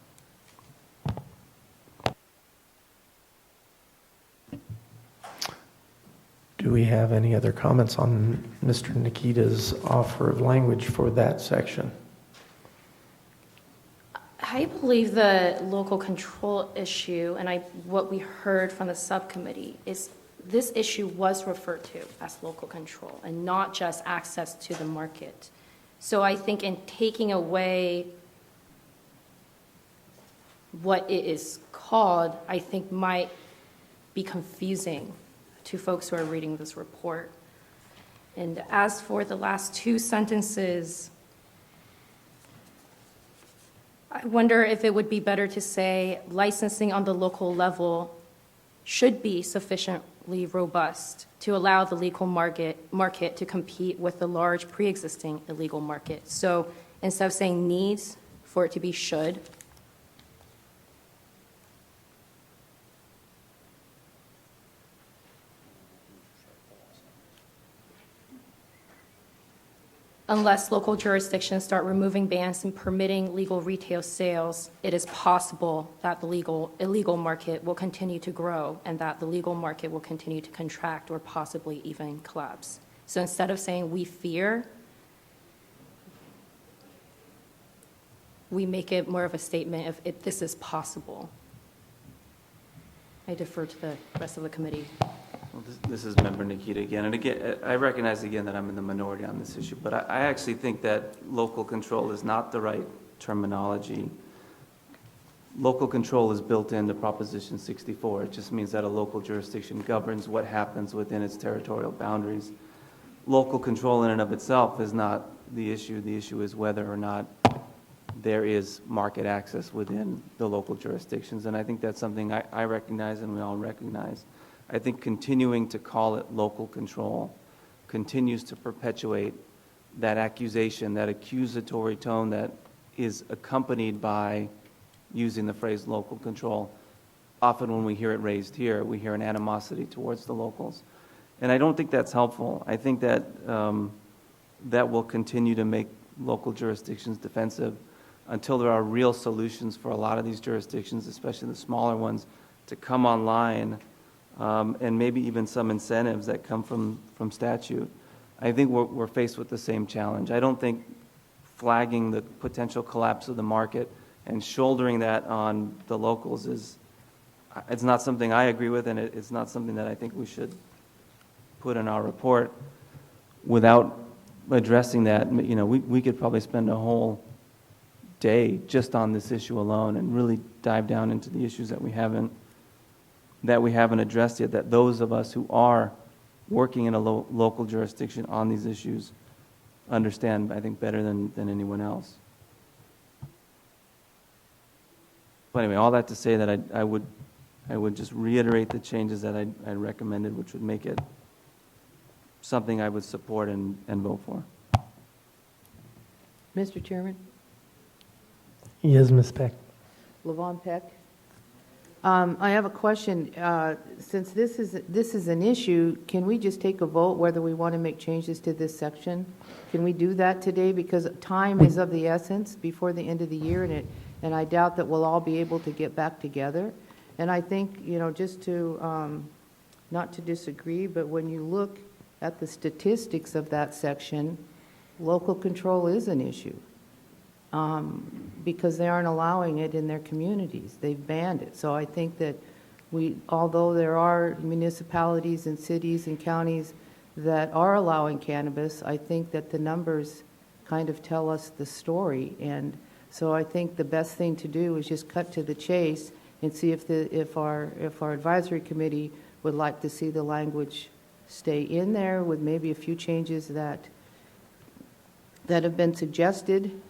Do we have any other comments on Mr. Nikita's offer of language for that section? I believe the local control issue, and what we heard from the subcommittee, is this issue was referred to as local control and not just access to the market. So I think in taking away what it is called, I think might be confusing to folks who are reading this report. And as for the last two sentences, I wonder if it would be better to say licensing on the local level should be sufficiently robust to allow the legal market to compete with the large pre-existing illegal market. So instead of saying needs, for it to be should. Unless local jurisdictions start removing bans and permitting legal retail sales, it is possible that the illegal market will continue to grow and that the legal market will continue to contract or possibly even collapse. So instead of saying we fear, we make it more of a statement of if this is possible. I defer to the rest of the committee. Well, this is Member Nikita again. And again, I recognize again that I'm in the minority on this issue, but I actually think that local control is not the right terminology. Local control is built into Proposition 64. It just means that a local jurisdiction governs what happens within its territorial boundaries. Local control in and of itself is not the issue. The issue is whether or not there is market access within the local jurisdictions. And I think that's something I recognize and we all recognize. I think continuing to call it local control continues to perpetuate that accusation, that accusatory tone that is accompanied by using the phrase local control. often when we hear it raised here, we hear an animosity towards the locals. And I don't think that's helpful. I think that that will continue to make local jurisdictions defensive until there are real solutions for a lot of these jurisdictions, especially the smaller ones, to come online, and maybe even some incentives that come from statute. I think we're faced with the same challenge. I don't think flagging the potential collapse of the market and shouldering that on the locals it's not something I agree with, and it's not something that I think we should put in our report. Without addressing that, we could probably spend a whole day just on this issue alone and really dive down into the issues that we haven't addressed yet, that those of us who are working in a local jurisdiction on these issues understand, I think, better than anyone else. But anyway, all that to say that I would just reiterate the changes that I recommended, which would make it something I would support and vote for. Mr. Chairman, Yes, Ms. Peck. Levon Peck. I have a question. Since this is an issue, can we just take a vote whether we want to make changes to this section? Can we do that today? Because time is of the essence before the end of the year, and I doubt that we'll all be able to get back together. And I think, just to, not to disagree, but when you look at the statistics of that section, local control is an issue. Because they aren't allowing it in their communities. They've banned it. So I think that although there are municipalities and cities and counties that are allowing cannabis, I think that the numbers kind of tell us the story. And so I think the best thing to do is just cut to the chase and see if our advisory committee would like to see the language stay in there with maybe a few changes that have been suggested,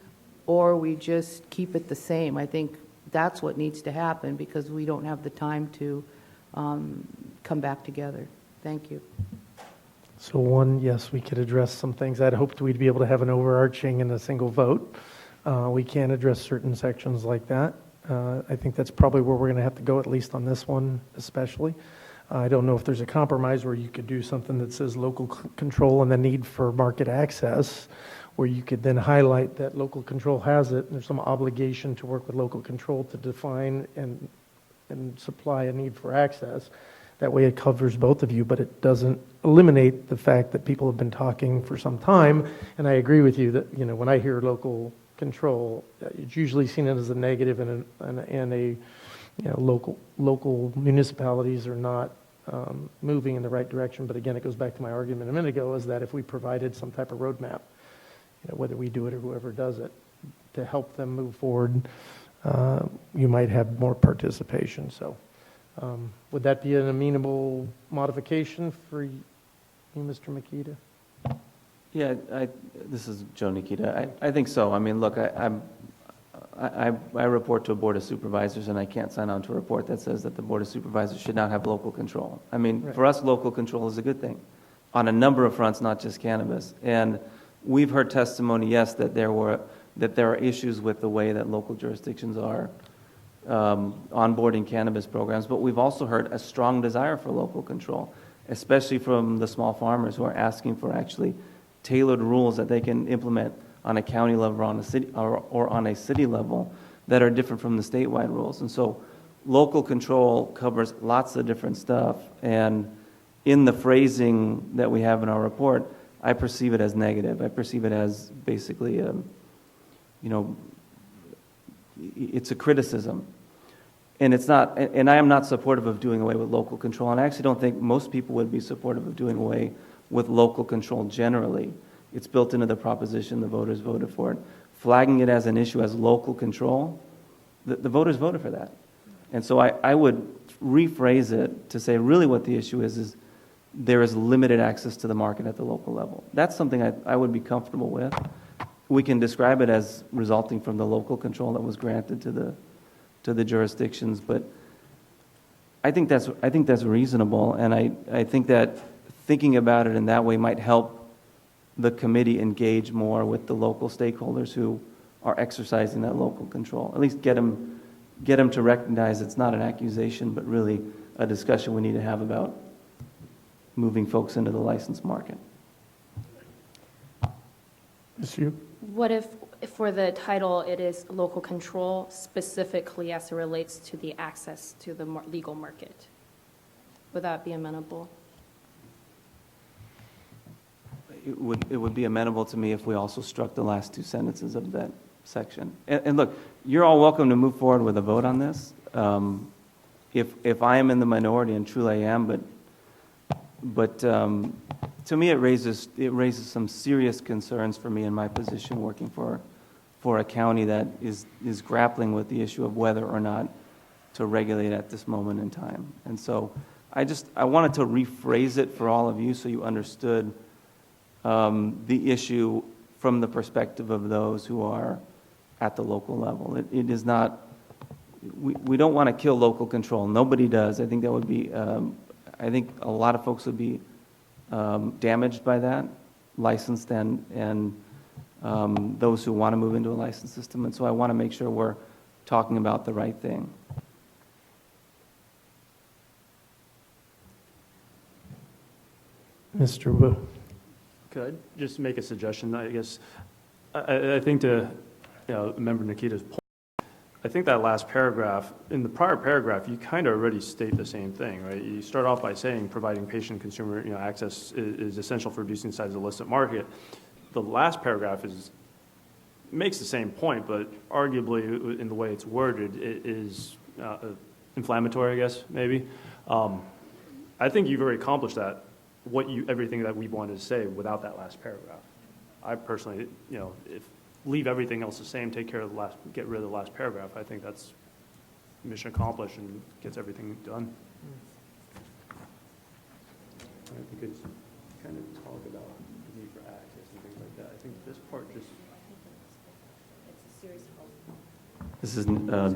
or we just keep it the same. I think that's what needs to happen because we don't have the time to come back together. Thank you. So one, yes, we could address some things. I'd hoped we'd be able to have an overarching and a single vote. We can address certain sections like that. I think that's probably where we're going to have to go, at least on this one especially. I don't know if there's a compromise where you could do something that says local control and the need for market access, where you could then highlight that local control has it, and there's some obligation to work with local control to define and supply a need for access. That way it covers both of you, but it doesn't eliminate the fact that people have been talking for some time, and I agree with you that, when I hear local control, it's usually seen as a negative, and local municipalities are not moving in the right direction. But again, it goes back to my argument a minute ago, is that if we provided some type of roadmap, whether we do it or whoever does it, to help them move forward, you might have more participation. So would that be an amenable modification for you, Mr. Makita? Yeah, this is Joe Nikita. I think so. I mean, look, I report to a board of supervisors, and I can't sign on to a report that says that the board of supervisors should not have local control. I mean, Right. For us, local control is a good thing on a number of fronts, not just cannabis. And we've heard testimony, yes, that there are issues with the way that local jurisdictions are onboarding cannabis programs, but we've also heard a strong desire for local control, especially from the small farmers who are asking for actually tailored rules that they can implement on a county level or on a city level that are different from the statewide rules. And so local control covers lots of different stuff, and in the phrasing that we have in our report, I perceive it as negative. I perceive it as basically, it's a criticism. And it's not, and I am not supportive of doing away with local control, and I actually don't think most people would be supportive of doing away with local control generally. It's built into the proposition, the voters voted for it. Flagging it as an issue as local control, the voters voted for that. And so I would rephrase it to say really what the issue is there is limited access to the market at the local level. That's something I would be comfortable with. We can describe it as resulting from the local control that was granted to the jurisdictions, but I think that's reasonable, and I think that thinking about it in that way might help the committee engage more with the local stakeholders who are exercising that local control. At least get them get them to recognize it's not an accusation, but really a discussion we need to have about moving folks into the licensed market. Ms. Yu? What if for the title, it is local control specifically as it relates to the access to the legal market? Would that be amenable? It would be amenable to me if we also struck the last two sentences of that section. And look, you're all welcome to move forward with a vote on this. If I am in the minority, and truly I am, but to me it raises some serious concerns for me in my position working for a county that is grappling with the issue of whether or not to regulate at this moment in time. And so I wanted to rephrase it for all of you so you understood the issue from the perspective of those who are at the local level. It is not, we don't want to kill local control. Nobody does. I think that would be, I think a lot of folks would be damaged by that, licensed and those who want to move into a licensed system. And so I want to make sure we're talking about the right thing. Mr. Wu? Could I just make a suggestion? I guess, I think to, Member Nikita's point, I think that last paragraph, in the prior paragraph, you kind of already state the same thing, right? You start off by saying providing patient and consumer access is essential for reducing the size of the illicit market. The last paragraph makes the same point, but arguably in the way it's worded, it is inflammatory, I guess, maybe. I think you've already accomplished that, everything that we wanted to say without that last paragraph. I personally, leave everything else the same, get rid of the last paragraph. I think that's mission accomplished and gets everything done. We could kind of talk about the need for access and things like that. I think this part just. This is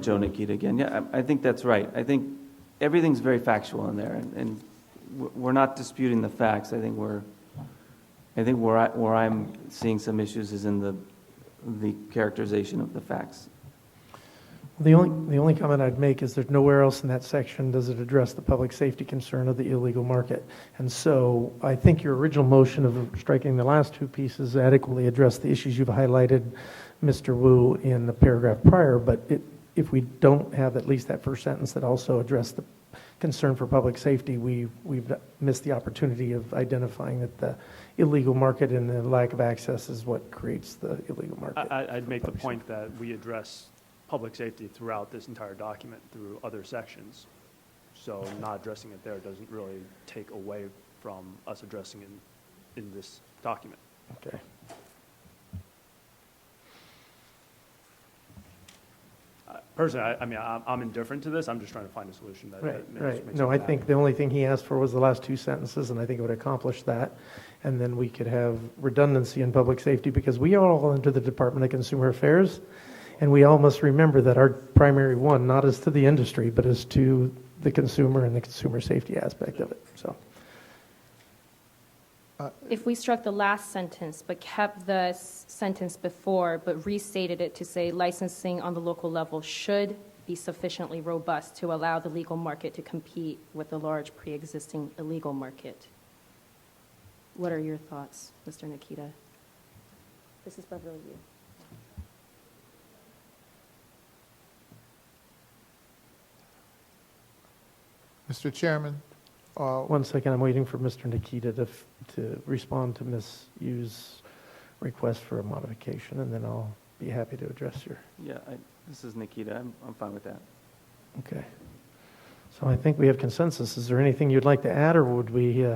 Joe Nikita again. Yeah, I think that's right. I think everything's very factual in there, and we're not disputing the facts. I think where I'm seeing some issues is in the characterization of the facts. The only comment I'd make is there's nowhere else in that section does it address the public safety concern of the illegal market. And so I think your original motion of striking the last two pieces adequately addressed the issues you've highlighted, Mr. Wu, in the paragraph prior, but if we don't have at least that first sentence that also addressed the concern for public safety, we've missed the opportunity of identifying that the illegal market and the lack of access is what creates the illegal market. I'd make the point that we address public safety throughout this entire document through other sections. So not addressing it there doesn't really take away from us addressing it in this document. Okay. Personally, I'm indifferent to this. I'm just trying to find a solution that Right. makes No, it I happen. think the only thing he asked for was the last two sentences, and I think it would accomplish that. And then we could have redundancy in public safety, because we are all under the Department of Consumer Affairs, and we all must remember that our primary one, not is to the industry, but is to the consumer and the consumer safety aspect of it. So, If we struck the last sentence but kept the sentence before but restated it to say licensing on the local level should be sufficiently robust to allow the legal market to compete with the large pre-existing illegal market. What are your thoughts, Mr. Nikita? This is Beverly View. Mr. Chairman, one second, I'm waiting for Mr. Nikita to respond to Ms. Yu's request for a modification, and then I'll be happy to address your. Yeah, this is Nikita. I'm fine with that. Okay. So I think we have consensus. Is there anything you'd like to add, or would we?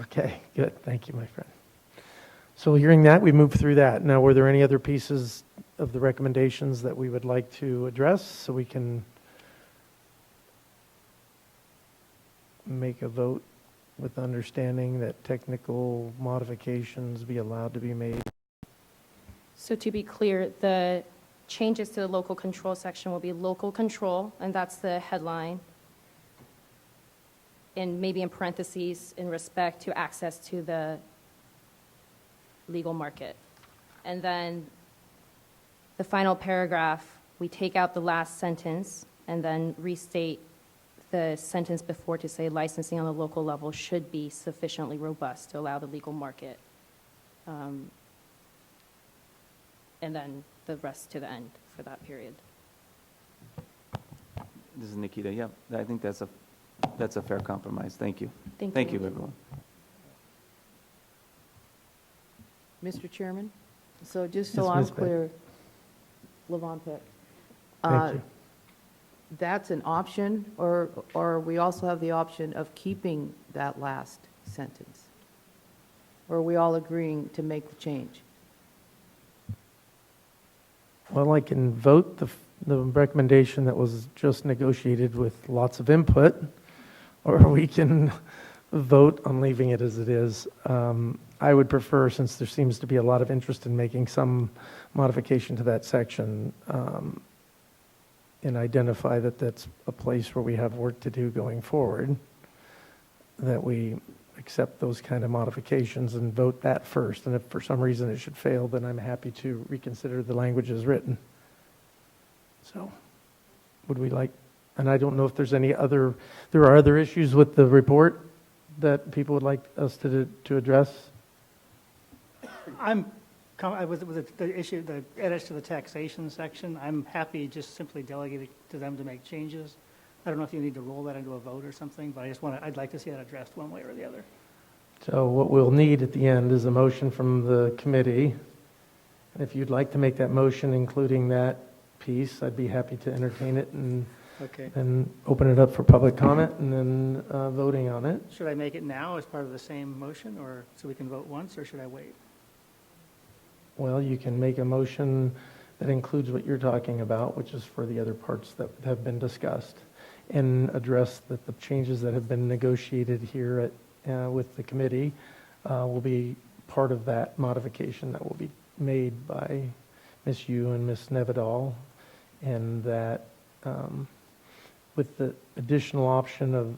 Okay, good. Thank you, my friend. So hearing that, we move through that. Now, were there any other pieces of the recommendations that we would like to address so we can make a vote with understanding that technical modifications be allowed to be made? So to be clear, the changes to the local control section will be local control, and that's the headline, and maybe in parentheses in respect to access to the legal market. And then the final paragraph we take out the last sentence and then restate the sentence before to say licensing on the local level should be sufficiently robust to allow the legal market. And then the rest to the end for that period. This is Nikita. Yeah, I think that's a fair compromise. Thank you. Thank you. everyone. Mr. Chairman, so just Yes, so I'm Ms. Beck. clear, Levon Peck. Thank you. That's an option, or we also have the option of keeping that last sentence? Or are we all agreeing to make the change? Well, I can vote the recommendation that was just negotiated with lots of input, or we can vote on leaving it as it is. I would prefer, since there seems to be a lot of interest in making some modification to that section, and identify that that's a place where we have work to do going forward, that we accept those kind of modifications and vote that first. And if for some reason it should fail, then I'm happy to reconsider the language as written. So, would we like, and I don't know if there's there are other issues with the report that people would like us to address? With the issue, the edits to the taxation section, I'm happy just simply delegating to them to make changes. I don't know if you need to roll that into a vote or something, but I'd like to see that addressed one way or the other. So what we'll need at the end is a motion from the committee. And if you'd like to make that motion, including that piece, I'd be happy to entertain it and Okay. then open it up for public comment and then voting on it. Should I make it now as part of the same motion, or so we can vote once, or should I wait? Well, you can make a motion that includes what you're talking about, which is for the other parts that have been discussed, and address that the changes that have been negotiated here with the committee will be part of that modification that will be made by Ms. Yu and Ms. Nevedal, and that with the additional option of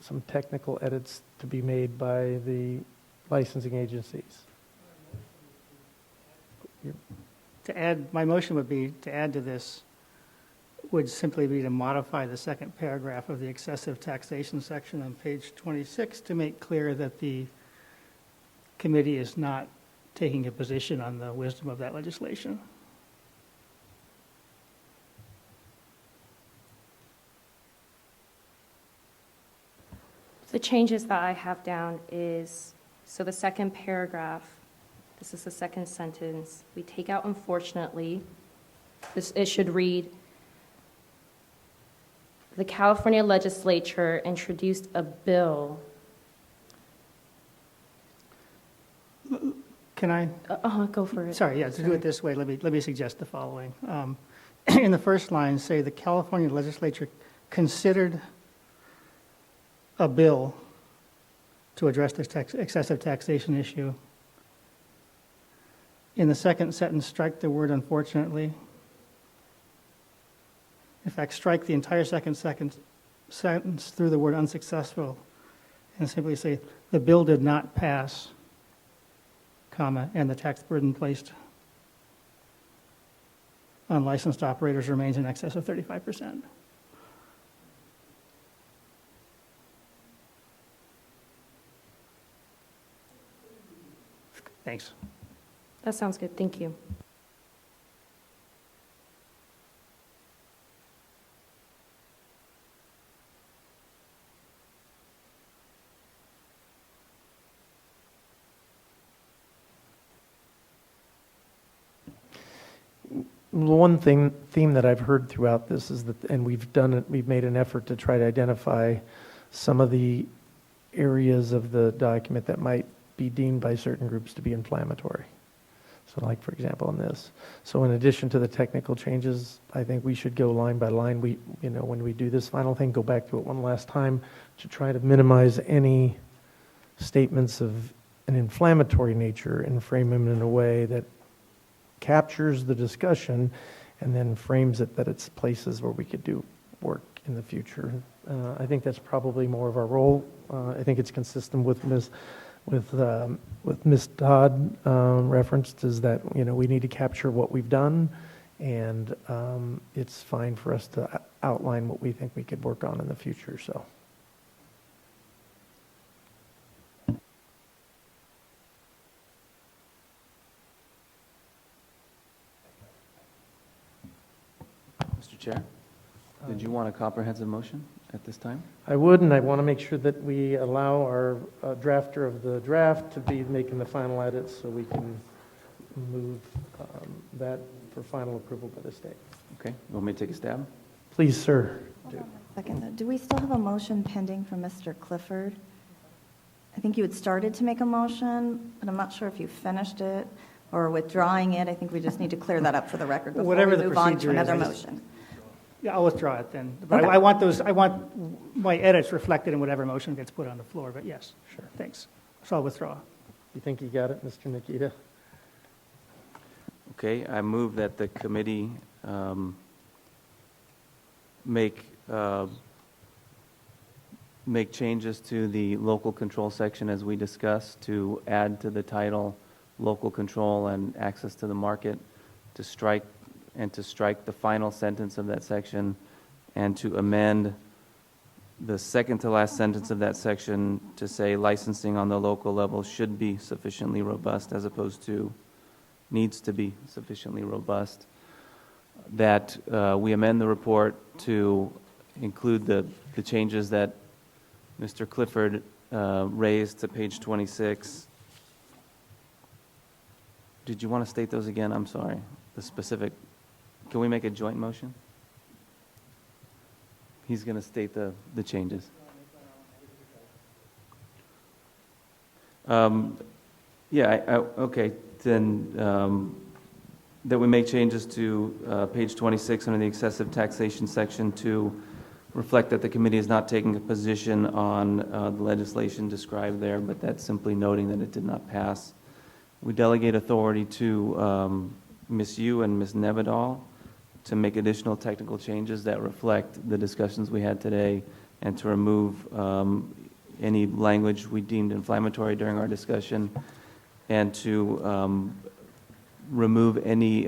some technical edits to be made by the licensing agencies. My motion would be to add to this, would simply be to modify the second paragraph of the excessive taxation section on page 26 to make clear that the committee is not taking a position on the wisdom of that legislation. The changes that I have down is, so the second paragraph, this is the second sentence, we take out unfortunately. It should read, the California legislature introduced a bill. Can I? Go for it. Sorry, yeah, to do it this way, let me suggest the following. In the first line, say the California legislature considered a bill to address this excessive taxation issue. In the second sentence, strike the word unfortunately. In fact, strike the entire second sentence through the word unsuccessful and simply say, the bill did not pass, comma, and the tax burden placed on licensed operators remains in excess of 35%. Thanks. That sounds good, thank you. One theme that I've heard throughout this is that, and we've made an effort to try to identify some of the areas of the document that might be deemed by certain groups to be inflammatory. So like, for example, in this. So in addition to the technical changes, I think we should go line by line. When we do this final thing, go back to it one last time to try to minimize any statements of an inflammatory nature and frame them in a way that captures the discussion and then frames it that it's places where we could do work in the future. I think that's probably more of our role. I think it's consistent with Ms. Todd referenced, is that we need to capture what we've done And it's fine for us to outline what we think we could work on in the future, so. Mr. Chair, did you want a comprehensive motion at this time? I would, and I want to make sure that we allow our drafter of the draft to be making the final edits so we can move that for final approval by the state. Okay, you want me to take a stab? Please, sir. Hold on a second. Do we still have a motion pending from Mr. Clifford? I think you had started to make a motion, but I'm not sure if you finished it or withdrawing it. I think we just need to clear that up for the record before Whatever we the move on to procedure is, another I just- motion. Yeah, I'll withdraw it then. But Okay. I want my edits reflected in whatever motion gets put on the floor, but yes, sure, thanks. So I'll withdraw. You think you got it, Mr. Nikita? Okay, I move that the committee make changes to the local control section as we discussed, to add to the title local control and access to the market, to strike the final sentence of that section, and to amend the second to last sentence of that section to say licensing on the local level should be sufficiently robust as opposed to needs to be sufficiently robust. That we amend the report to include the changes that Mr. Clifford raised to page 26. Did you want to state those again? I'm sorry. The specific. Can we make a joint motion? He's going to state the changes. Okay. Then that we make changes to page 26 under the excessive taxation section to reflect that the committee is not taking a position on the legislation described there, but that's simply noting that it did not pass. We delegate authority to Ms. Yu and Ms. Nevedal to make additional technical changes that reflect the discussions we had today and to remove any language we deemed inflammatory during our discussion and to remove any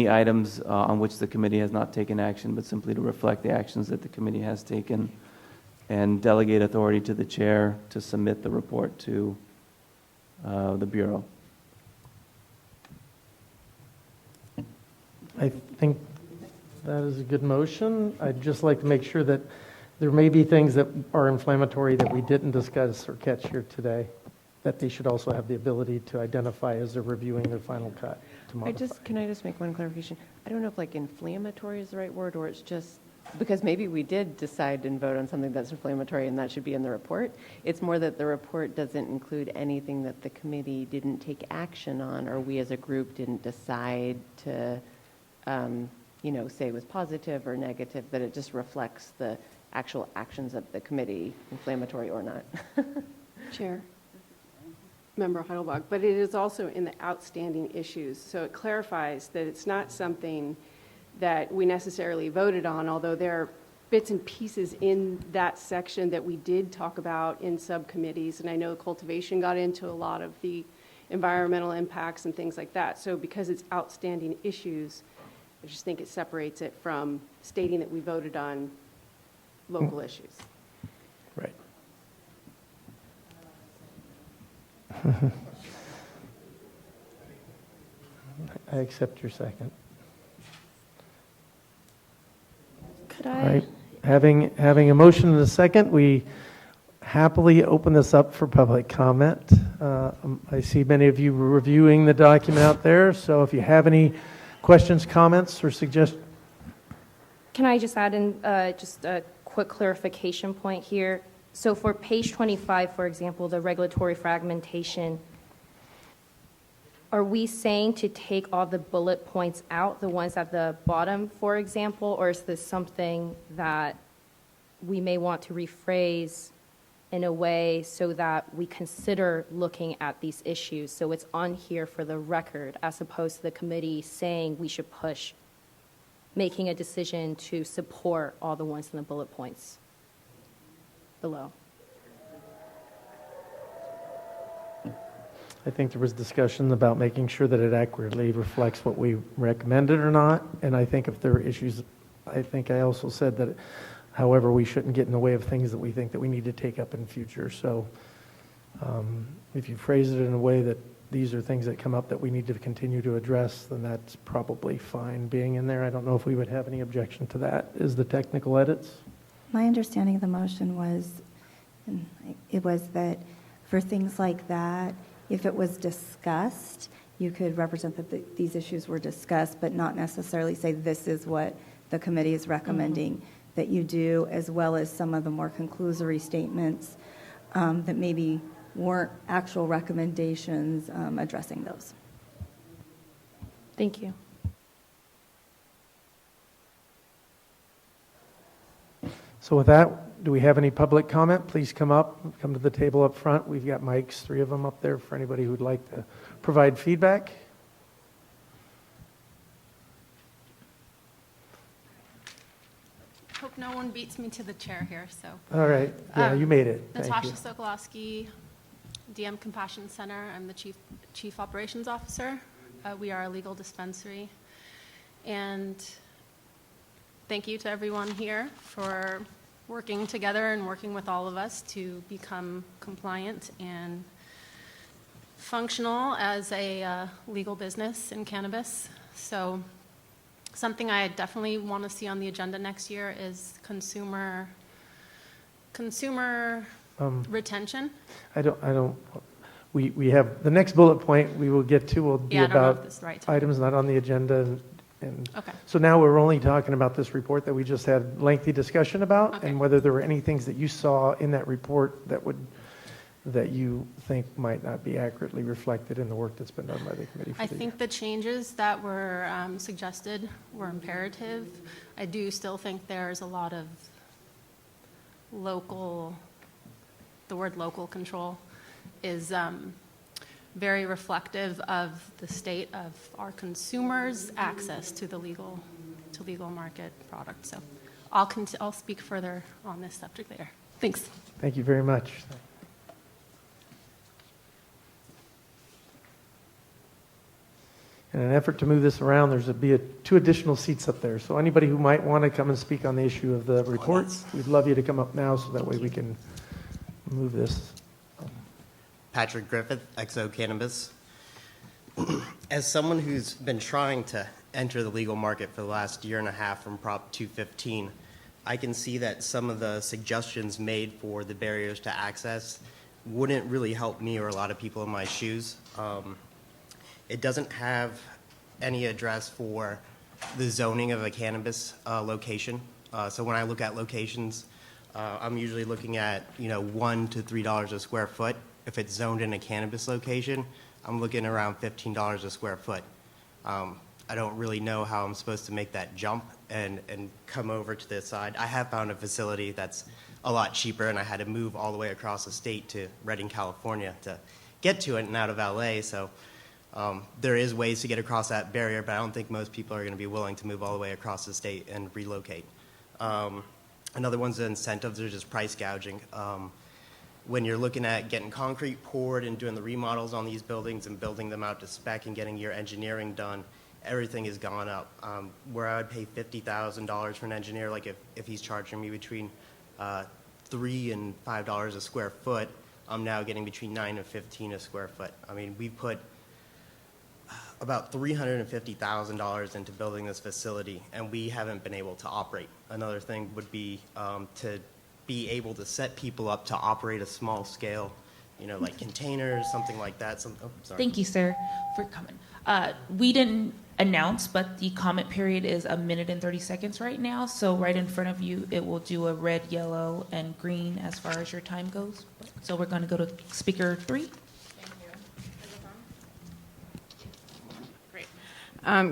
items on which the committee has not taken action, but simply to reflect the actions that the committee has taken, and delegate authority to the chair to submit the report to the Bureau. I think that is a good motion. I'd just like to make sure that there may be things that are inflammatory that we didn't discuss or catch here today, that they should also have the ability to identify as they're reviewing their final cut to modify. Can I just make one clarification? I don't know if like inflammatory is the right word, or it's just, because maybe we did decide and vote on something that's inflammatory and that should be in the report. It's more that the report doesn't include anything that the committee didn't take action on, or we as a group didn't decide to, say was positive or negative, that it just reflects the actual actions of the committee, inflammatory or not. Chair, Member Heidelbach, but it is also in the outstanding issues. So it clarifies that it's not something that we necessarily voted on, although there are bits and pieces in that section that we did talk about in subcommittees. And I know cultivation got into a lot of the environmental impacts and things like that. So because it's outstanding issues, I just think it separates it from stating that we voted on local issues. Right. I accept your second. Could All I? right. Having a motion and a second, we happily open this up for public comment. I see many of you reviewing the document out there, so if you have any questions, comments, or suggestions. Can I just add in just a quick clarification point here? So for page 25, for example, the regulatory fragmentation, are we saying to take all the bullet points out, the ones at the bottom, for example, or is this something that we may want to rephrase in a way so that we consider looking at these issues, so it's on here for the record, as opposed to the committee saying we should push making a decision to support all the ones in the bullet points below? I think there was discussion about making sure that it accurately reflects what we recommended or not. And I think if there are issues, I think I also said that, however, we shouldn't get in the way of things that we think that we need to take up in future. So if you phrase it in a way that these are things that come up that we need to continue to address, then that's probably fine being in there. I don't know if we would have any objection to that. Is the technical edits? My understanding of the motion was, it was that for things like that, if it was discussed, you could represent that these issues were discussed, but not necessarily say this is what the committee is recommending that you do, as well as some of the more conclusory statements that maybe weren't actual recommendations addressing those. Thank you. So with that, do we have any public comment? Please come to the table up front. We've got mics, 3 of them up there for anybody who'd like to provide feedback. Hope no one beats me to the chair here, so. All right, yeah, you made it. Thank Natasha you. Sokolowski, DM Compassion Center. I'm the Chief Operations Officer. We are a legal dispensary. And thank you to everyone here for working together and working with all of us to become compliant and functional as a legal business in cannabis. So something I definitely want to see on the agenda next year is consumer retention. We have, the next bullet point we will get to will be Yeah, I don't know if about this is the right time. items not on the agenda. And Okay. so now we're only talking about this report that we just had lengthy discussion about, Okay. and whether there were any things that you saw in that report that you think might not be accurately reflected in the work that's been done by the committee. I think the changes that were suggested were imperative. I do still think there's a lot of the word local control is very reflective of the state of our consumers' access to the legal market product. So I'll speak further on this subject later. Thanks. Thank you very much. In an effort to move this around, there's be 2 additional seats up there. So anybody who might want to come and speak on the issue of the report, we'd love you to come up now so that way we can move this. Patrick Griffith, XO Cannabis. As someone who's been trying to enter the legal market for the last year and a half from Prop 215, I can see that some of the suggestions made for the barriers to access wouldn't really help me or a lot of people in my shoes. It doesn't have any address for the zoning of a cannabis location. So when I look at locations, I'm usually looking at $1 to $3 a square foot. If it's zoned in a cannabis location, I'm looking around $15 a square foot. I don't really know how I'm supposed to make that jump and come over to this side. I have found a facility that's a lot cheaper, and I had to move all the way across the state to Redding, California to get to it and out of LA. So there is ways to get across that barrier, but I don't think most people are going to be willing to move all the way across the state and relocate. Another one's the incentives, are just price gouging. When you're looking at getting concrete poured and doing the remodels on these buildings and building them out to spec and getting your engineering done, everything has gone up. Where I would pay $50,000 for an engineer, like if he's charging me between $3 and $5 a square foot, I'm now getting between $9 and $15 a square foot. I mean, we put about $350,000 into building this facility, and we haven't been able to operate. Another thing would be to be able to set people up to operate a small scale, like containers, something like that. Sorry. Thank you, sir, for coming. We didn't announce, but the comment period is 1 minute and 30 seconds right now. So right in front of you, it will do a red, yellow, and green as far as your time goes. So we're going to go to speaker 3.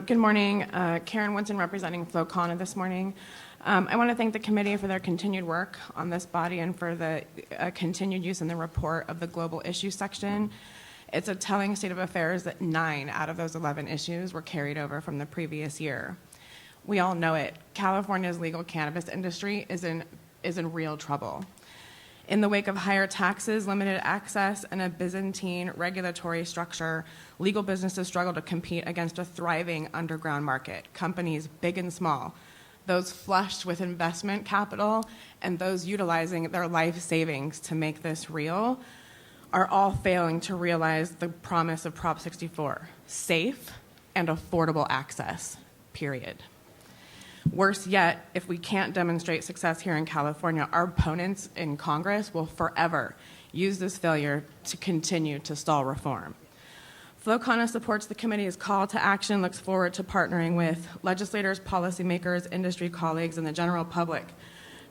Good morning. Karen Winston representing Flocana this morning. I want to thank the committee for their continued work on this body and for the continued use in the report of the global issues section. It's a telling state of affairs that 9 out of those 11 issues were carried over from the previous year. We all know it. California's legal cannabis industry is in real trouble. In the wake of higher taxes, limited access, and a Byzantine regulatory structure, legal businesses struggle to compete against a thriving underground market, companies big and small, those flushed with investment capital and those utilizing their life savings to make this real are all failing to realize the promise of Prop 64, safe and affordable access, period. Worse yet, if we can't demonstrate success here in California, our opponents in Congress will forever use this failure to continue to stall reform. FloCana supports the committee's call to action, looks forward to partnering with legislators, policymakers, industry colleagues, and the general public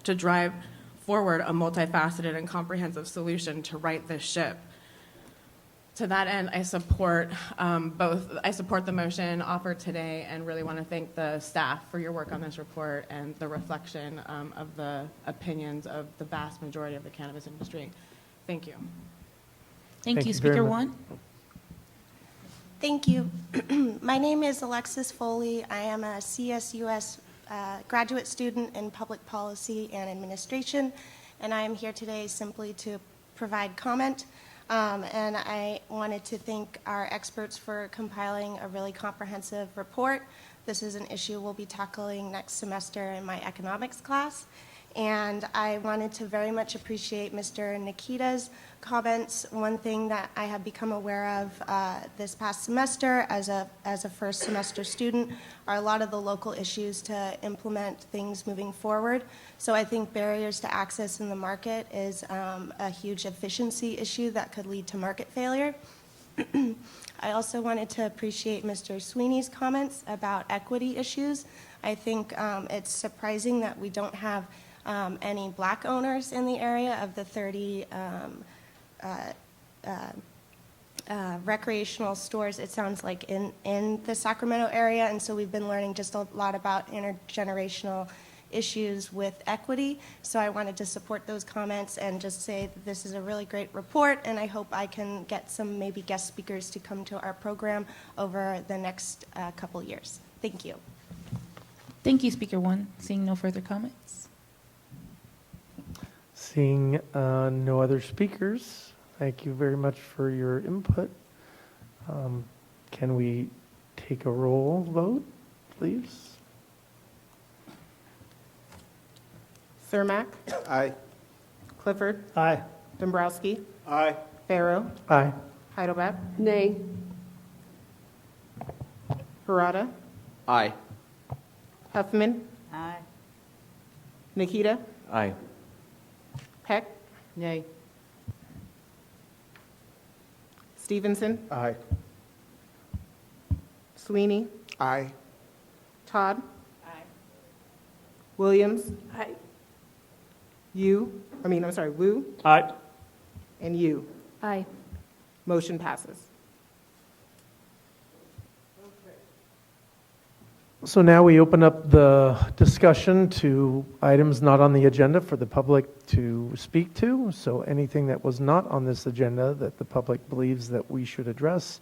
to drive forward a multifaceted and comprehensive solution to right this ship. To that end, I support the motion offered today and really want to thank the staff for your work on this report and the reflection of the opinions of the vast majority of the cannabis industry. Thank you. Thank you, very Speaker much. One. Thank you. My name is Alexis Foley. I am a CSUS graduate student in public policy and administration, and I am here today simply to provide comment. And I wanted to thank our experts for compiling a really comprehensive report. This is an issue we'll be tackling next semester in my economics class. And I wanted to very much appreciate Mr. Nikita's comments. One thing that I have become aware of this past semester as a first semester student are a lot of the local issues to implement things moving forward. So I think barriers to access in the market is a huge efficiency issue that could lead to market failure. I also wanted to appreciate Mr. Sweeney's comments about equity issues. I think it's surprising that we don't have any black owners in the area of the 30 recreational stores, it sounds like, in the Sacramento area. And so we've been learning just a lot about intergenerational issues with equity. So I wanted to support those comments and just say that this is a really great report, and I hope I can get some maybe guest speakers to come to our program over the next couple years. Thank you. Thank you, Speaker One. Seeing no further comments. Seeing no other speakers, thank you very much for your input. Can we take a roll vote, please? Cermak? Aye. Clifford? Aye. Dombrowski? Aye. Farrow? Aye. Heidelbeck? Nay. Harada? Aye. Huffman? Aye. Nikita? Aye. Peck? Nay. Stevenson? Aye. Sweeney? Aye. Todd? Williams? Aye. Wu? Aye. And you. Aye. Motion passes. So now we open up the discussion to items not on the agenda for the public to speak to. So anything that was not on this agenda that the public believes that we should address,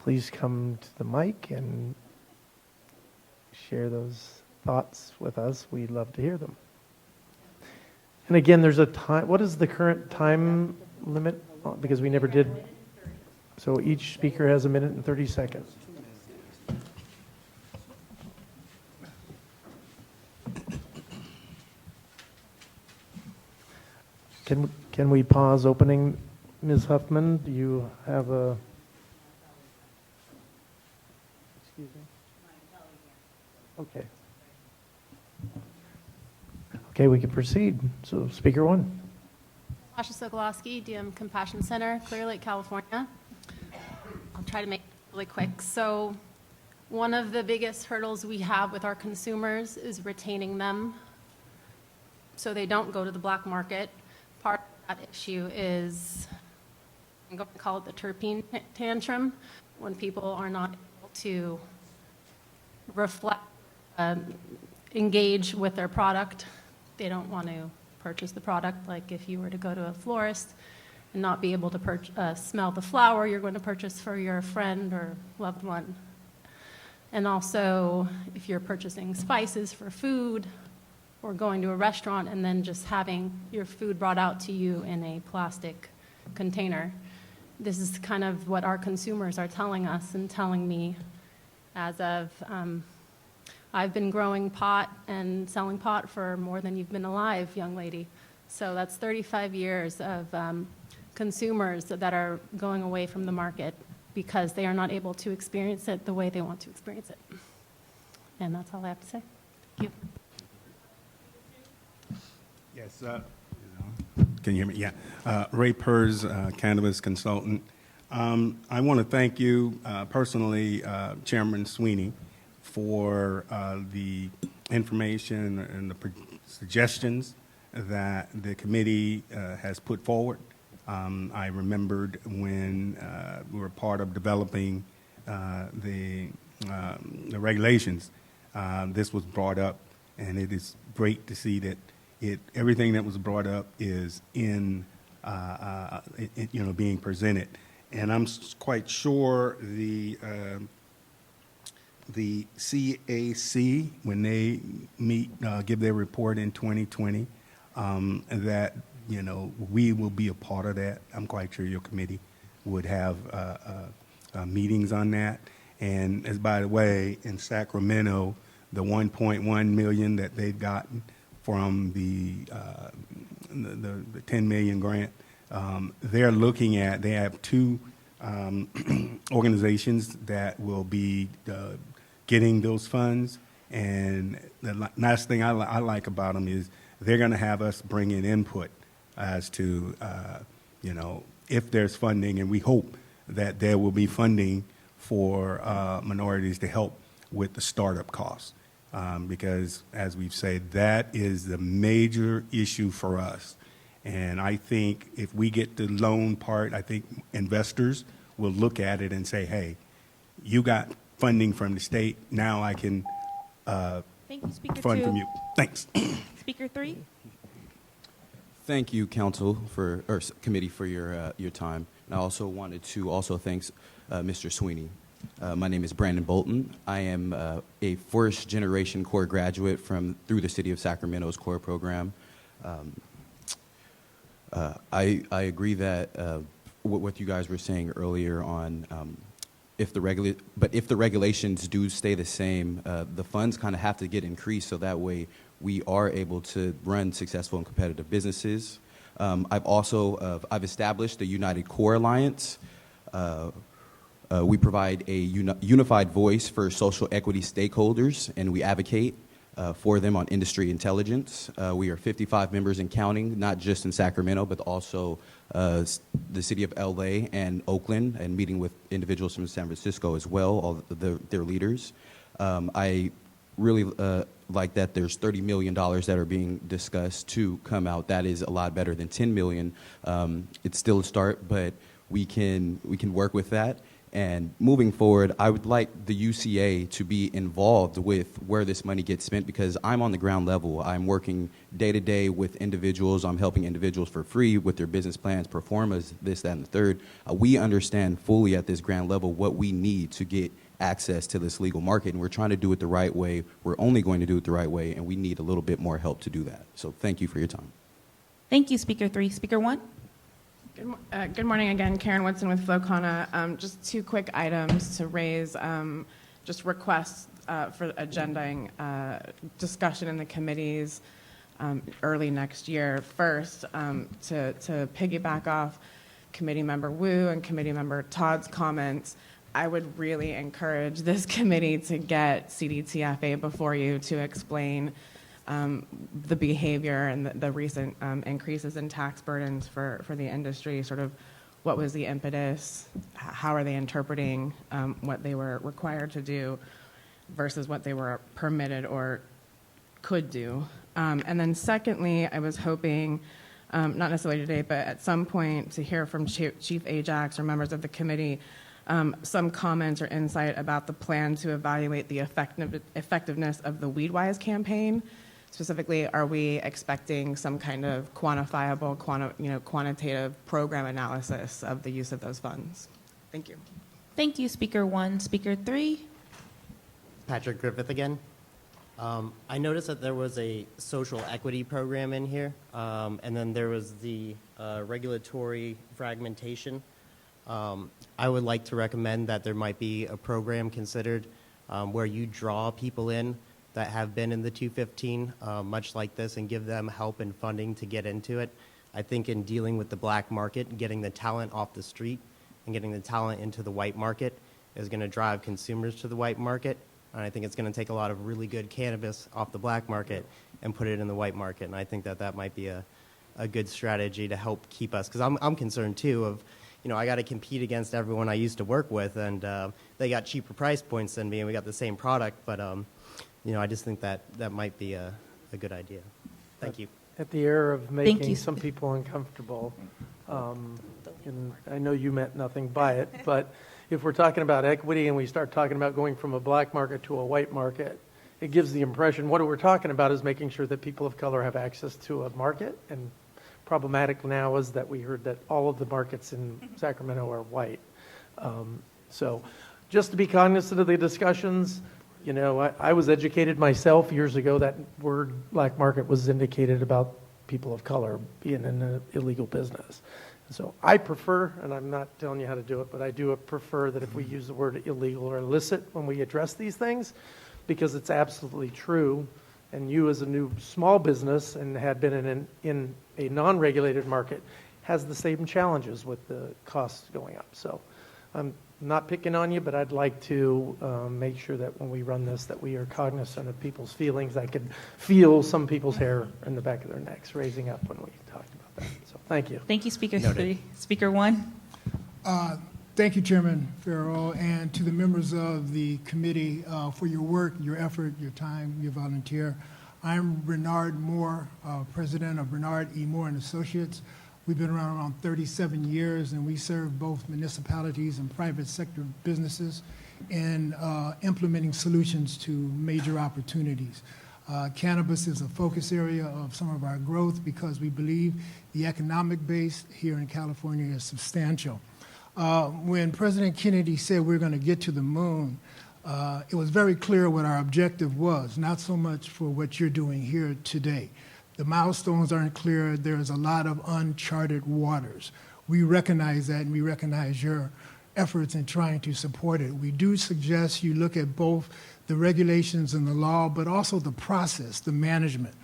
please come to the mic and share those thoughts with us. We'd love to hear them. And again, there's a time, what is the current time limit? Because we never did. So each speaker has 1 minute and 30 seconds. Can we pause opening? Ms. Huffman, do you have a? Excuse me? Okay. Okay, we can proceed. So speaker one. Asha Sokolowski, DM Compassion Center, Clear Lake, California. I'll try to make it really quick. So one of the biggest hurdles we have with our consumers is retaining them so they don't go to the black market. Part of that issue is, I'm going to call it the terpene tantrum, when people are not able to reflect, engage with their product. They don't want to purchase the product. Like if you were to go to a florist and not be able to smell the flower you're going to purchase for your friend or loved one. And also, if you're purchasing spices for food or going to a restaurant and then just having your food brought out to you in a plastic container. This is kind of what our consumers are telling us and telling me as of, I've been growing pot and selling pot for more than you've been alive, young lady. So that's 35 years of consumers that are going away from the market because they are not able to experience it the way they want to experience it. And that's all I have to say. Thank you. Yes, can you hear me? Yeah. Ray Pers, cannabis consultant. I want to thank you personally, Chairman Sweeney, for the information and the suggestions that the committee has put forward. I remembered when we were part of developing the regulations, this was brought up, and it is great to see that everything that was brought up is in, being presented. And I'm quite sure the CAC, when they meet, give their report in 2020, that, we will be a part of that. I'm quite sure your committee would have meetings on that. And as by the way, in Sacramento, the 1.1 million that they've gotten from the 10 million grant, they're looking at, they have two organizations that will be getting those funds. And the nice thing I like about them is they're going to have us bring in input as to, if there's funding, and we hope that there will be funding for minorities to help with the startup costs. Because, as we've said, that is the major issue for us. And I think if we get the loan part, I think investors will look at it and say, hey, you got funding from the state, now I can Thank you, Speaker fund 2. from you. Thanks. Speaker 3. Thank you, Council, or Committee, for your time. And I also wanted to thank Mr. Sweeney. My name is Brandon Bolton. I am a first-generation core graduate through the City of Sacramento's core program. I agree that what you guys were saying earlier on, if the regulations do stay the same, the funds kind of have to get increased so that way we are able to run successful and competitive businesses. I've established the United Core Alliance. We provide a unified voice for social equity stakeholders, and we advocate for them on industry intelligence. We are 55 members and counting, not just in Sacramento, but also the city of LA and Oakland, and meeting with individuals from San Francisco as well, all their leaders. I really like that there's $30 million that are being discussed to come out. That is a lot better than $10 million. It's still a start, but we can work with that. And moving forward, I would like the UCA to be involved with where this money gets spent, because I'm on the ground level. I'm working day to day with individuals. I'm helping individuals for free with their business plans, performas, this, that, and the third. We understand fully at this ground level what we need to get access to this legal market, and we're trying to do it the right way. We're only going to do it the right way, and we need a little bit more help to do that. So thank you for your time. Thank you, Speaker 3. Speaker 1. Good morning again, Karen Woodson with FloCana. Just two quick items to raise, just requests for agendaing discussion in the committees early next year. First, to piggyback off Committee Member Wu and Committee Member Todd's comments, I would really encourage this committee to get CDTFA before you to explain the behavior and the recent increases in tax burdens for the industry. Sort of what was the impetus, how are they interpreting what they were required to do versus what they were permitted or could do. And then secondly, I was hoping, not necessarily today, but at some point to hear from Chief Ajax or members of the committee some comments or insight about the plan to evaluate the effectiveness of the Weedwise campaign. Specifically, are we expecting some kind of quantifiable, quantitative program analysis of the use of those funds? Thank you. Thank you, Speaker 1. Speaker 3. Patrick Griffith again. I noticed that there was a social equity program in here, and then there was the regulatory fragmentation. I would like to recommend that there might be a program considered where you draw people in that have been in the 215, much like this, and give them help and funding to get into it. I think in dealing with the black market, getting the talent off the street and getting the talent into the white market is going to drive consumers to the white market. And I think it's going to take a lot of really good cannabis off the black market and put it in the white market. And I think that that might be a good strategy to help keep us, because I'm concerned too of, I got to compete against everyone I used to work with, and they got cheaper price points than me, and we got the same product. But, I just think that that might be a good idea. Thank you. At the air of making some people uncomfortable, and I know you meant nothing by it, but if we're talking about equity and we start talking about going from a black market to a white market, it gives the impression what we're talking about is making sure that people of color have access to a market. And problematic now is that we heard that all of the markets in Sacramento are white. So just to be cognizant of the discussions, I was educated myself years ago that word black market was indicated about people of color being in an illegal business. So I prefer, and I'm not telling you how to do it, but I do prefer that if we use the word illegal or illicit when we address these things, because it's absolutely true. And you as a new small business and had been in a non-regulated market has the same challenges with the costs going up. So I'm not picking on you, but I'd like to make sure that when we run this, that we are cognizant of people's feelings. I can feel some people's hair in the back of their necks raising up when we talked about that. So thank you. Thank you, Speaker 3. Speaker 1. Thank you, Chairman Farrell, and to the members of the committee for your work, your effort, your time, your volunteer. I'm Bernard Moore, president of Bernard E. Moore and Associates. We've been around 37 years, and we serve both municipalities and private sector businesses in implementing solutions to major opportunities. Cannabis is a focus area of some of our growth because we believe the economic base here in California is substantial. When President Kennedy said we're going to get to the moon, it was very clear what our objective was, not so much for what you're doing here today. The milestones aren't clear. There's a lot of uncharted waters. We recognize that, and we recognize your efforts in trying to support it. We do suggest you look at both the regulations and the law, but also the process, the management.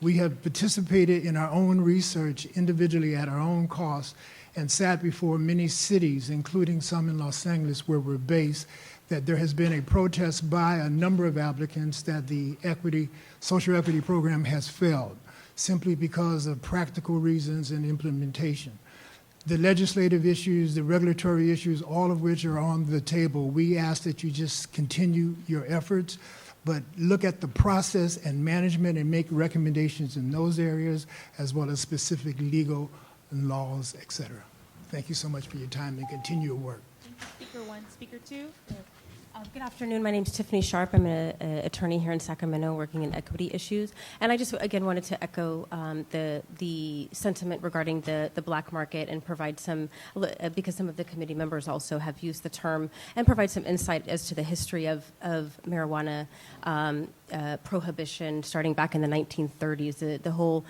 We have participated in our own research individually at our own cost and sat before many cities, including some in Los Angeles where we're based, that there has been a protest by a number of applicants that the social equity program has failed, simply because of practical reasons and implementation. The legislative issues, the regulatory issues, all of which are on the table, we ask that you just continue your efforts, but look at the process and management and make recommendations in those areas, as well as specific legal and laws, et cetera. Thank you so much for your time and continue your work. Speaker 1. Speaker 2. Good afternoon. My name is Tiffany Sharp. I'm an attorney here in Sacramento working in equity issues. And I just, again, wanted to echo the sentiment regarding the black market and provide some, because some of the committee members also have used the term, and provide some insight as to the history of marijuana prohibition starting back in the 1930s. The whole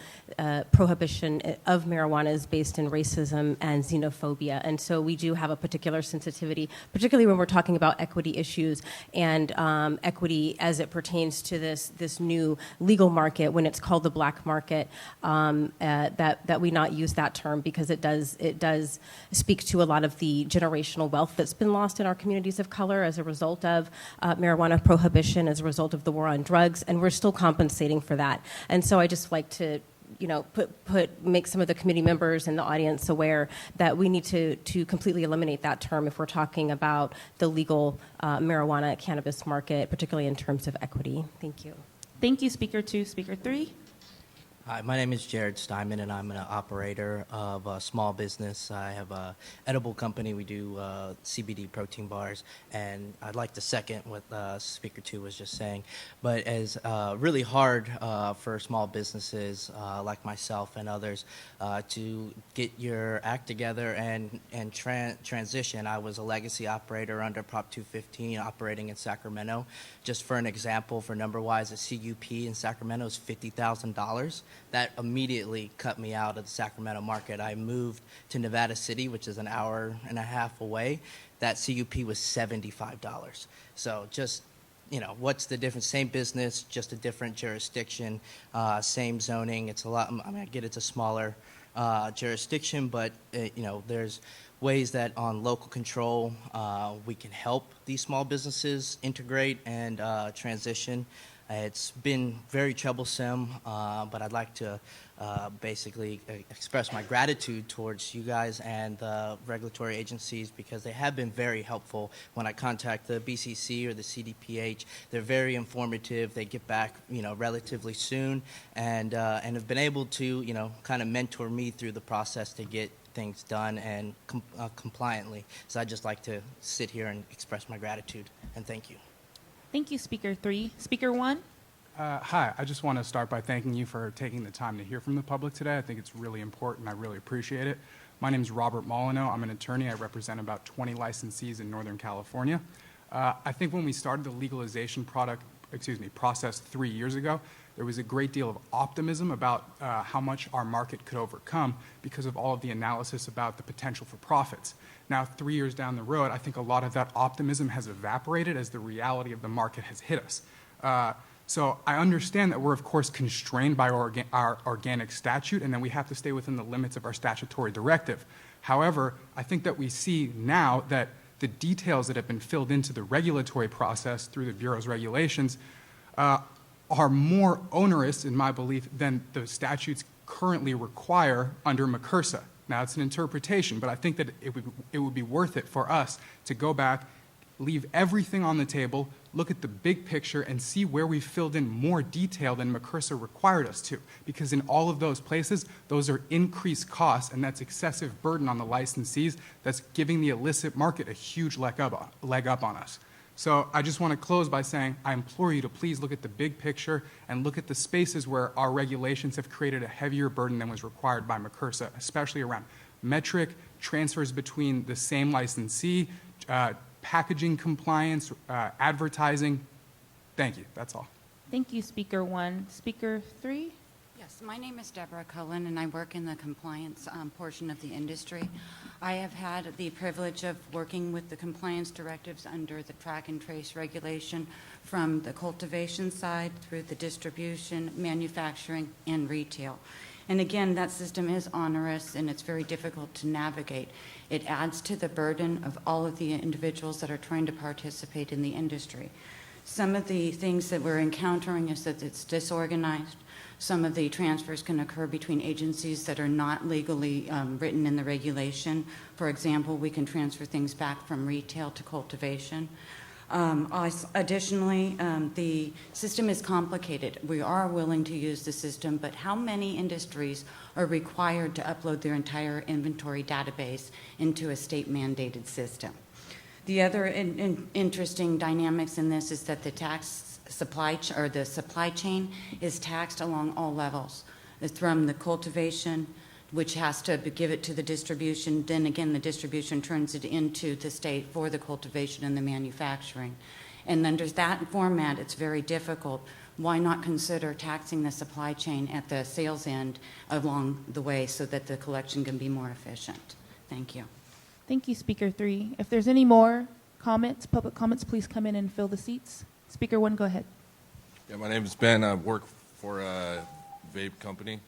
prohibition of marijuana is based in racism and xenophobia. And so we do have a particular sensitivity, particularly when we're talking about equity issues and equity as it pertains to this new legal market when it's called the black market, that we not use that term because it does speak to a lot of the generational wealth that's been lost in our communities of color as a result of marijuana prohibition, as a result of the war on drugs, and we're still compensating for that. And so I just like to make some of the committee members and the audience aware that we need to completely eliminate that term if we're talking about the legal marijuana cannabis market, particularly in terms of equity. Thank you. Thank you, Speaker 2. Speaker 3. Hi, my name is Jared Steinman, and I'm an operator of a small business. I have a edible company. We do CBD protein bars, and I'd like to second what Speaker 2 was just saying. But as really hard for small businesses like myself and others to get your act together and transition. I was a legacy operator under Prop 215 operating in Sacramento. Just for an example, for number-wise, a CUP in Sacramento is $50,000. That immediately cut me out of the Sacramento market. I moved to Nevada City, which is an hour and a half away. That CUP was $75. So just, what's the difference? Same business, just a different jurisdiction, same zoning. It's a lot, I get it's a smaller jurisdiction, but, there's ways that on local control we can help these small businesses integrate and transition. It's been very troublesome, but I'd like to basically express my gratitude towards you guys and the regulatory agencies because they have been very helpful. When I contact the BCC or the CDPH, they're very informative. They get back, relatively soon, and have been able to, kind of mentor me through the process to get things done and compliantly. So I'd just like to sit here and express my gratitude and thank you. Thank you, Speaker 3. Speaker 1? Hi, I just want to start by thanking you for taking the time to hear from the public today. I think it's really important. I really appreciate it. My name is Robert Milano. I'm an attorney. I represent about 20 licensees in Northern California. I think when we started the legalization process 3 years ago, there was a great deal of optimism about how much our market could overcome because of all of the analysis about the potential for profits. Now, 3 years down the road, I think a lot of that optimism has evaporated as the reality of the market has hit us. So I understand that we're, of course, constrained by our organic statute, and then we have to stay within the limits of our statutory directive. However, I think that we see now that the details that have been filled into the regulatory process through the Bureau's regulations are more onerous, in my belief, than the statutes currently require under MCRSA. Now, it's an interpretation, but I think that it would be worth it for us to go back, leave everything on the table, look at the big picture, and see where we filled in more detail than MCRSA required us to. Because in all of those places, those are increased costs, and that's excessive burden on the licensees that's giving the illicit market a huge leg up on us. So I just want to close by saying I implore you to please look at the big picture and look at the spaces where our regulations have created a heavier burden than was required by MCRSA, especially around metric, transfers between the same licensee, packaging compliance, advertising. Thank you. That's all. Thank you, Speaker 1. Speaker 3? Yes, my name is Deborah Cullen, and I work in the compliance portion of the industry. I have had the privilege of working with the compliance directives under the track and trace regulation from the cultivation side through the distribution, manufacturing, and retail. And again, that system is onerous and it's very difficult to navigate. It adds to the burden of all of the individuals that are trying to participate in the industry. Some of the things that we're encountering is that it's disorganized. Some of the transfers can occur between agencies that are not legally written in the regulation. For example, we can transfer things back from retail to cultivation. Additionally, the system is complicated. We are willing to use the system, but how many industries are required to upload their entire inventory database into a state-mandated system? The other interesting dynamics in this is that the supply chain is taxed along all levels. It's from the cultivation, which has to give it to the distribution. Then again, the distribution turns it into the state for the cultivation and the manufacturing. And under that format, it's very difficult. Why not consider taxing the supply chain at the sales end along the way so that the collection can be more efficient? Thank you. Thank you, Speaker 3. If there's any more comments, public comments, please come in and fill the seats. Speaker 1, go ahead. Yeah, my name is Ben. I work for a vape company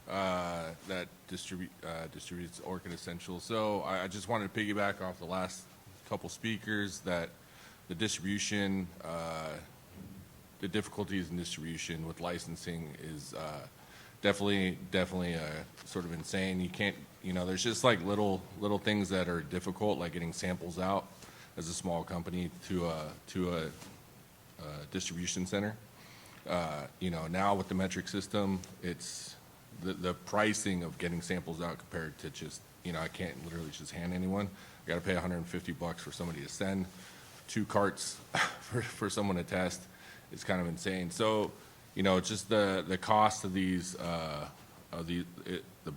that distributes Orchid Essentials. So I just wanted to piggyback off the last couple speakers that the distribution, the difficulties in distribution with licensing is definitely sort of insane. You can't, there's just like little things that are difficult, like getting samples out as a small company to a distribution center. Now with the metric system, it's the pricing of getting samples out compared to just, I can't literally just hand anyone. I got to pay $150 for somebody to send 2 carts for someone to test. It's kind of insane. So, it's just the cost of these, the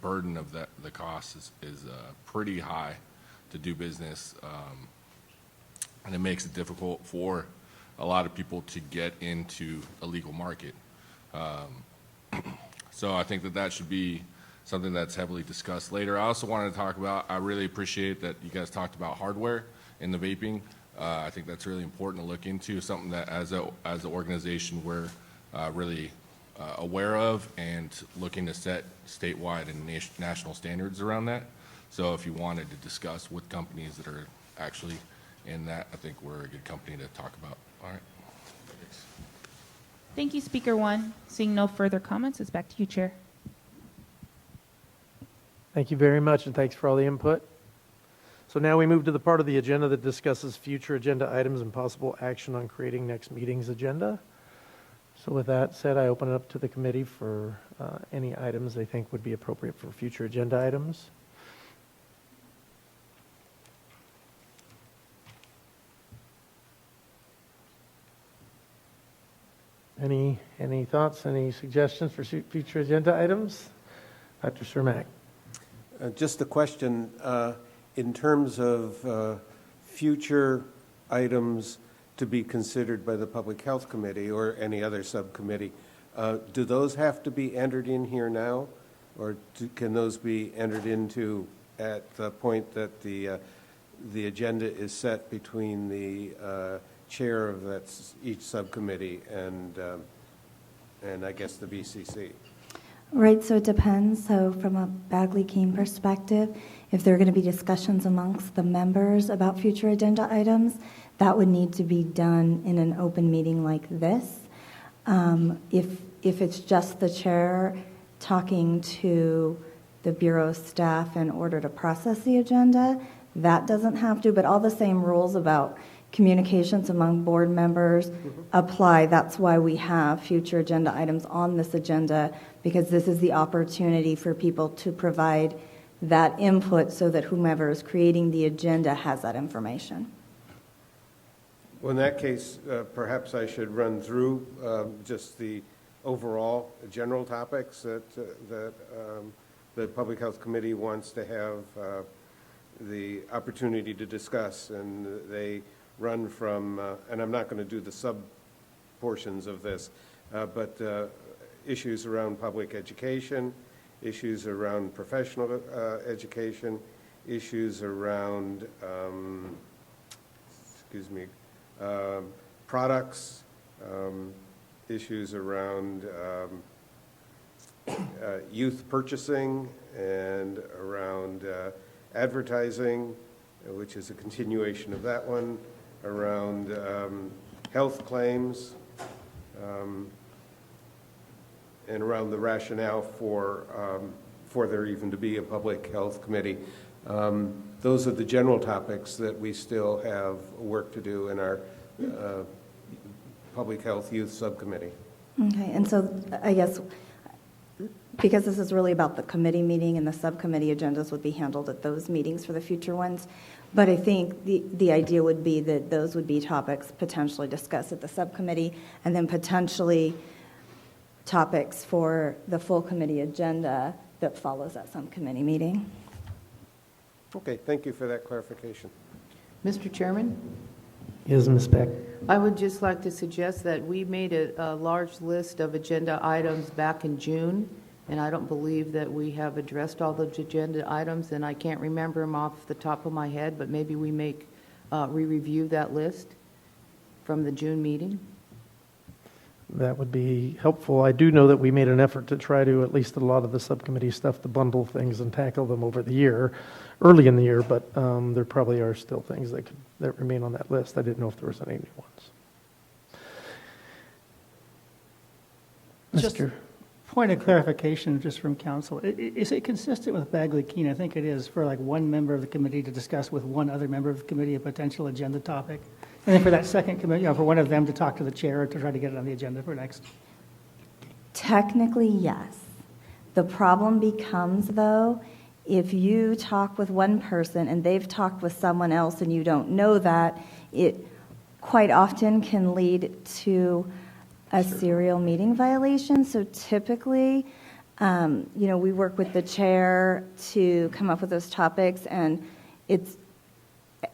burden of the cost is pretty high to do business, and it makes it difficult for a lot of people to get into a legal market. So I think that should be something that's heavily discussed later. I also wanted to talk about, I really appreciate that you guys talked about hardware in the vaping. I think that's really important to look into, something that as an organization we're really aware of and looking to set statewide and national standards around that. So if you wanted to discuss with companies that are actually in that, I think we're a good company to talk about. All right. Thank you, Speaker 1. Seeing no further comments, it's back to you, Chair. Thank you very much, and thanks for all the input. So now we move to the part of the agenda that discusses future agenda items and possible action on creating next meeting's agenda. So with that said, I open it up to the committee for any items they think would be appropriate for future agenda items. Any thoughts, any suggestions for future agenda items? Dr. Cermak. Just a question, in terms of future items to be considered by the Public Health Committee or any other subcommittee, do those have to be entered in here now? Or can those be entered into at the point that the agenda is set between the chair of each subcommittee and I guess the BCC? Right, so it depends. So from a Bagley-Keene perspective, if there are going to be discussions amongst the members about future agenda items, that would need to be done in an open meeting like this. If it's just the chair talking to the Bureau staff in order to process the agenda, that doesn't have to, but all the same rules about communications among board members apply. That's why we have future agenda items on this agenda, because this is the opportunity for people to provide that input so that whomever is creating the agenda has that information. Well, in that case, perhaps I should run through just the overall general topics that the Public Health Committee wants to have the opportunity to discuss, and they run from, and I'm not going to do the sub-portions of this, but issues around public education, issues around professional education, issues around, products, issues around youth purchasing, and around advertising, which is a continuation of that one, around health claims, and around the rationale for there even to be a public health committee. Those are the general topics that we still have work to do in our Public Health Youth Subcommittee. Okay, and so I guess because this is really about the committee meeting and the subcommittee agendas would be handled at those meetings for the future ones. But I think the idea would be that those would be topics potentially discussed at the subcommittee, and then potentially topics for the full committee agenda that follows that subcommittee meeting. Okay, thank you for that clarification. Mr. Chairman? Yes, Ms. Beck. I would just like to suggest that we made a large list of agenda items back in June, and I don't believe that we have addressed all the agenda items, and I can't remember them off the top of my head, but maybe we re-review that list from the June meeting. That would be helpful. I do know that we made an effort to try to, at least a lot of the subcommittee stuff, to bundle things and tackle them over the year, early in the year, but there probably are still things that remain on that list. I didn't know if there was any new ones. Just point of clarification just from council. Is it consistent with Bagley-Keene? I think it is, for like one member of the committee to discuss with one other member of the committee a potential agenda topic. And then for that second committee, for one of them to talk to the chair to try to get it on the agenda for next. Technically, yes. The problem becomes, though, if you talk with one person and they've talked with someone else and you don't know that, it quite often can lead to a serial meeting violation. So typically, we work with the chair to come up with those topics, and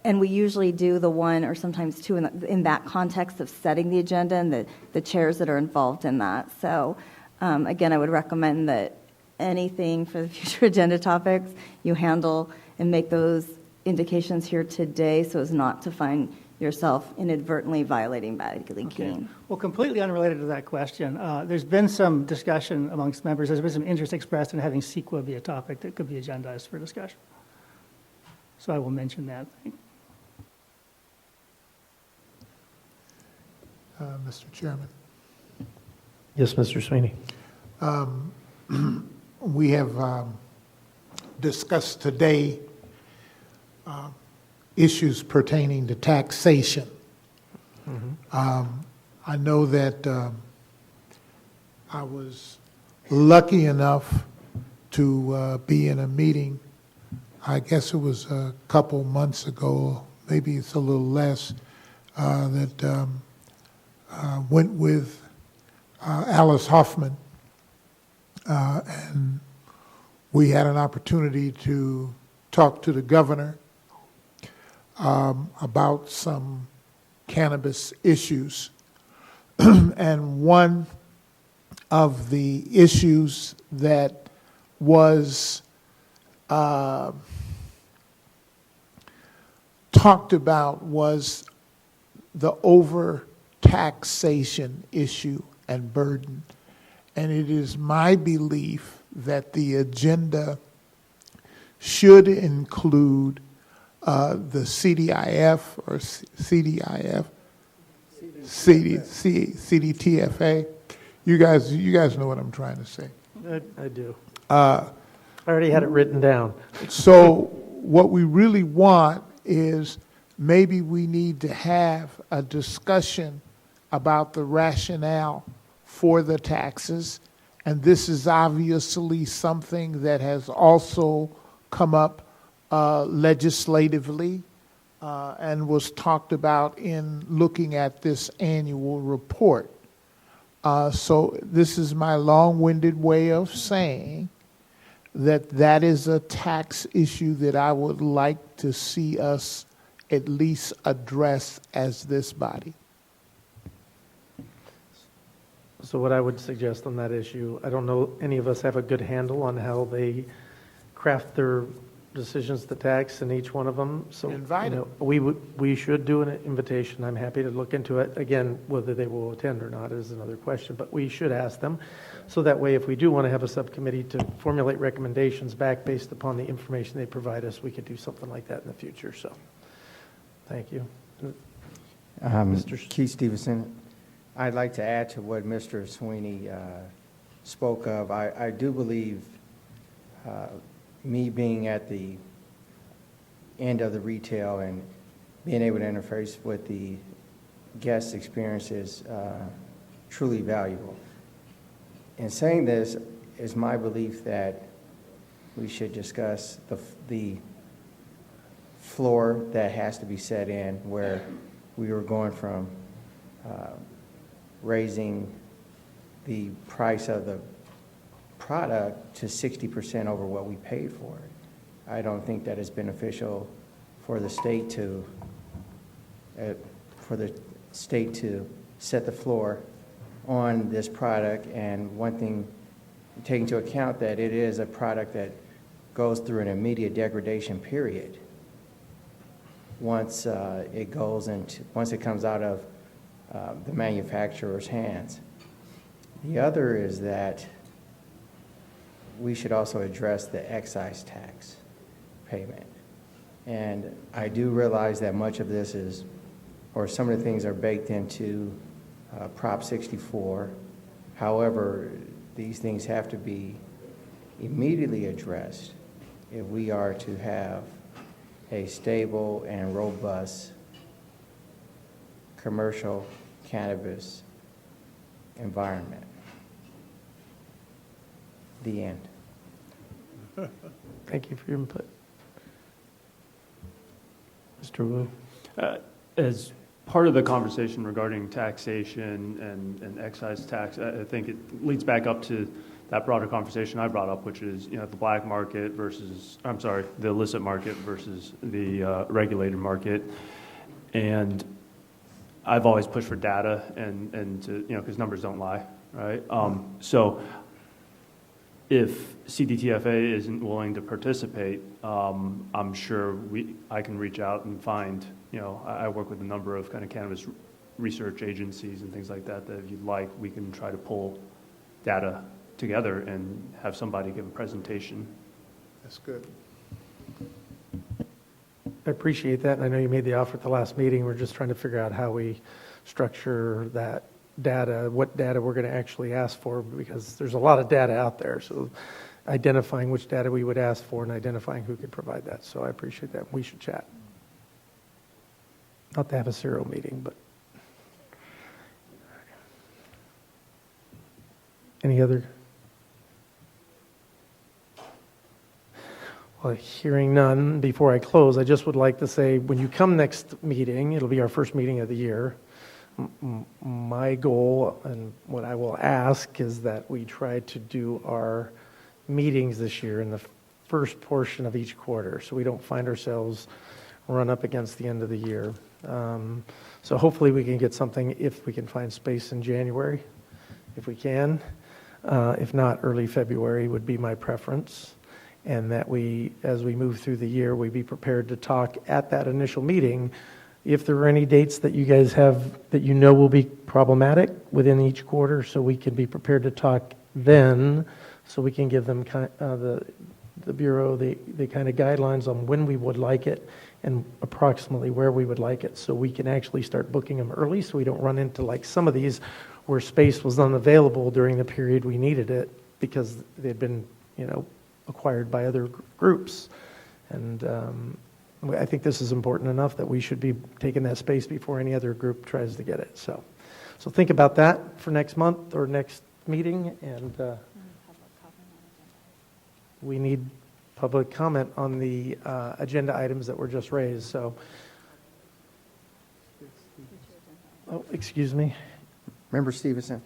we usually do the one or sometimes two in that context of setting the agenda and the chairs that are involved in that. So again, I would recommend that anything for the future agenda topics you handle and make those indications here today so as not to find yourself inadvertently violating Bagley Keene. Well, completely unrelated to that question, there's been some discussion amongst members. There's been some interest expressed in having CEQA be a topic that could be agendized for discussion. So I will mention that. Mr. Chairman. Yes, Mr. Sweeney. We have discussed today issues pertaining to taxation. I know that I was lucky enough to be in a meeting, I guess it was a couple months ago, maybe it's a little less, that went with Alice Hoffman, and we had an opportunity to talk to the governor about some cannabis issues. And one of the issues that was talked about was the over-taxation issue and burden. And it is my belief that the agenda should include the CDIF or CDIF, CDTFA. You guys know what I'm trying to say. I do. I already had it written down. So what we really want is maybe we need to have a discussion about the rationale for the taxes. And this is obviously something that has also come up legislatively and was talked about in looking at this annual report. So this is my long-winded way of saying that is a tax issue that I would like to see us at least address as this body. So what I would suggest on that issue, I don't know any of us have a good handle on how they craft their decisions to tax in each one of them. So Invite them. we should do an invitation. I'm happy to look into it. Again, whether they will attend or not is another question, but we should ask them. So that way, if we do want to have a subcommittee to formulate recommendations back based upon the information they provide us, we could do something like that in the future. So thank you. Keith Stevenson. I'd like to add to what Mr. Sweeney spoke of. I do believe me being at the end of the retail and being able to interface with the guest experience is truly valuable. In saying this, is my belief that we should discuss the floor that has to be set in, where we were going from raising the price of the product to 60% over what we paid for it. I don't think that is beneficial for the state to set the floor on this product. And one thing, take into account that it is a product that goes through an immediate degradation period once it comes out of the manufacturer's hands. The other is that we should also address the excise tax payment. And I do realize that much of this is, or some of the things are baked into Prop 64. However, these things have to be immediately addressed if we are to have a stable and robust commercial cannabis environment. The end. Thank you for your input. Mr. Wu? As part of the conversation regarding taxation and excise tax, I think it leads back up to that broader conversation I brought up, which is, the black market versus, the illicit market versus the regulated market. And I've always pushed for data and to, because numbers don't lie, right? So if CDTFA isn't willing to participate, I'm sure I can reach out and find, I work with a number of kind of cannabis research agencies and things like that, that if you'd like, we can try to pull data together and have somebody give a presentation. That's good. I appreciate that, and I know you made the offer at the last meeting. We're just trying to figure out how we structure that data, what data we're going to actually ask for, because there's a lot of data out there. So identifying which data we would ask for and identifying who could provide that. So I appreciate that. We should chat. Not to have a serial meeting, but any other? Well, hearing none, before I close, I just would like to say, when you come next meeting, it'll be our first meeting of the year. My goal and what I will ask is that we try to do our meetings this year in the first portion of each quarter, so we don't find ourselves run up against the end of the year. So hopefully we can get something, if we can find space in January, if we can. If not, early February would be my preference. And that we, as we move through the year, we be prepared to talk at that initial meeting. If there are any dates that you guys have that will be problematic within each quarter, so we can be prepared to talk then, so we can give them the Bureau the kind of guidelines on when we would like it and approximately where we would like it, so we can actually start booking them early, so we don't run into like some of these where space was unavailable during the period we needed it because they'd been, acquired by other groups. And I think this is important enough that we should be taking that space before any other group tries to get it. So think about that for next month or next meeting. And we need public comment on the agenda items that were just raised. So, excuse me. Member Stevenson,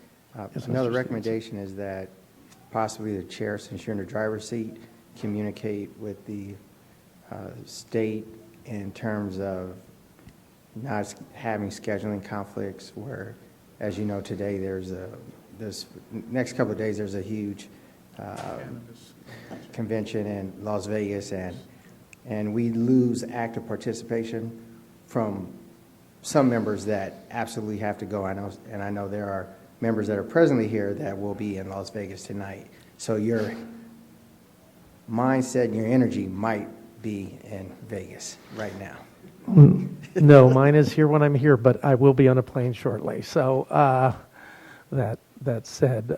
Yes, another Mr. recommendation is that possibly the chair, since you're in the driver's seat, communicate with the state in terms of not having scheduling conflicts where, as you know, today this next couple of days there's a huge convention in Las Vegas, and we lose active participation from some members that absolutely have to go. I know there are members that are presently here that will be in Las Vegas tonight. So your mindset and your energy might be in Vegas right now. No, mine is here when I'm here, but I will be on a plane shortly. So that said,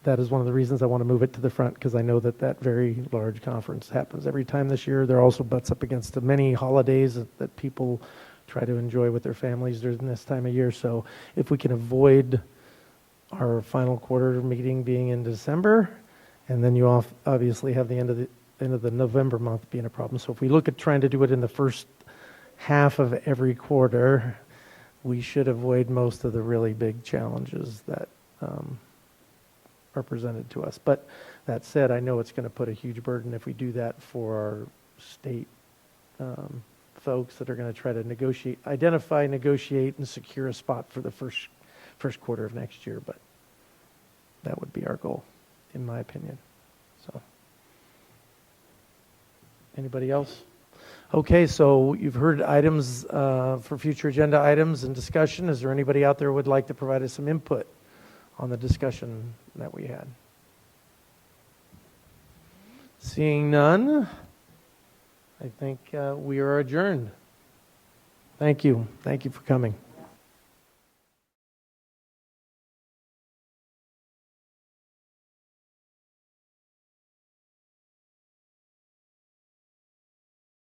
that is one of the reasons I want to move it to the front, because I know that very large conference happens every time this year. There also butts up against the many holidays that people try to enjoy with their families during this time of year. So if we can avoid our final quarter meeting being in December, and then you obviously have the end of the November month being a problem. So if we look at trying to do it in the first half of every quarter, we should avoid most of the really big challenges that are presented to us. But that said, I know it's going to put a huge burden if we do that for our state folks that are going to try to identify, negotiate, and secure a spot for the first quarter of next year. But that would be our goal, in my opinion. So, anybody else? Okay, so you've heard items for future agenda items and discussion. Is there anybody out there who would like to provide us some input on the discussion that we had? Seeing none, I think we are adjourned. Thank you. Thank you for coming.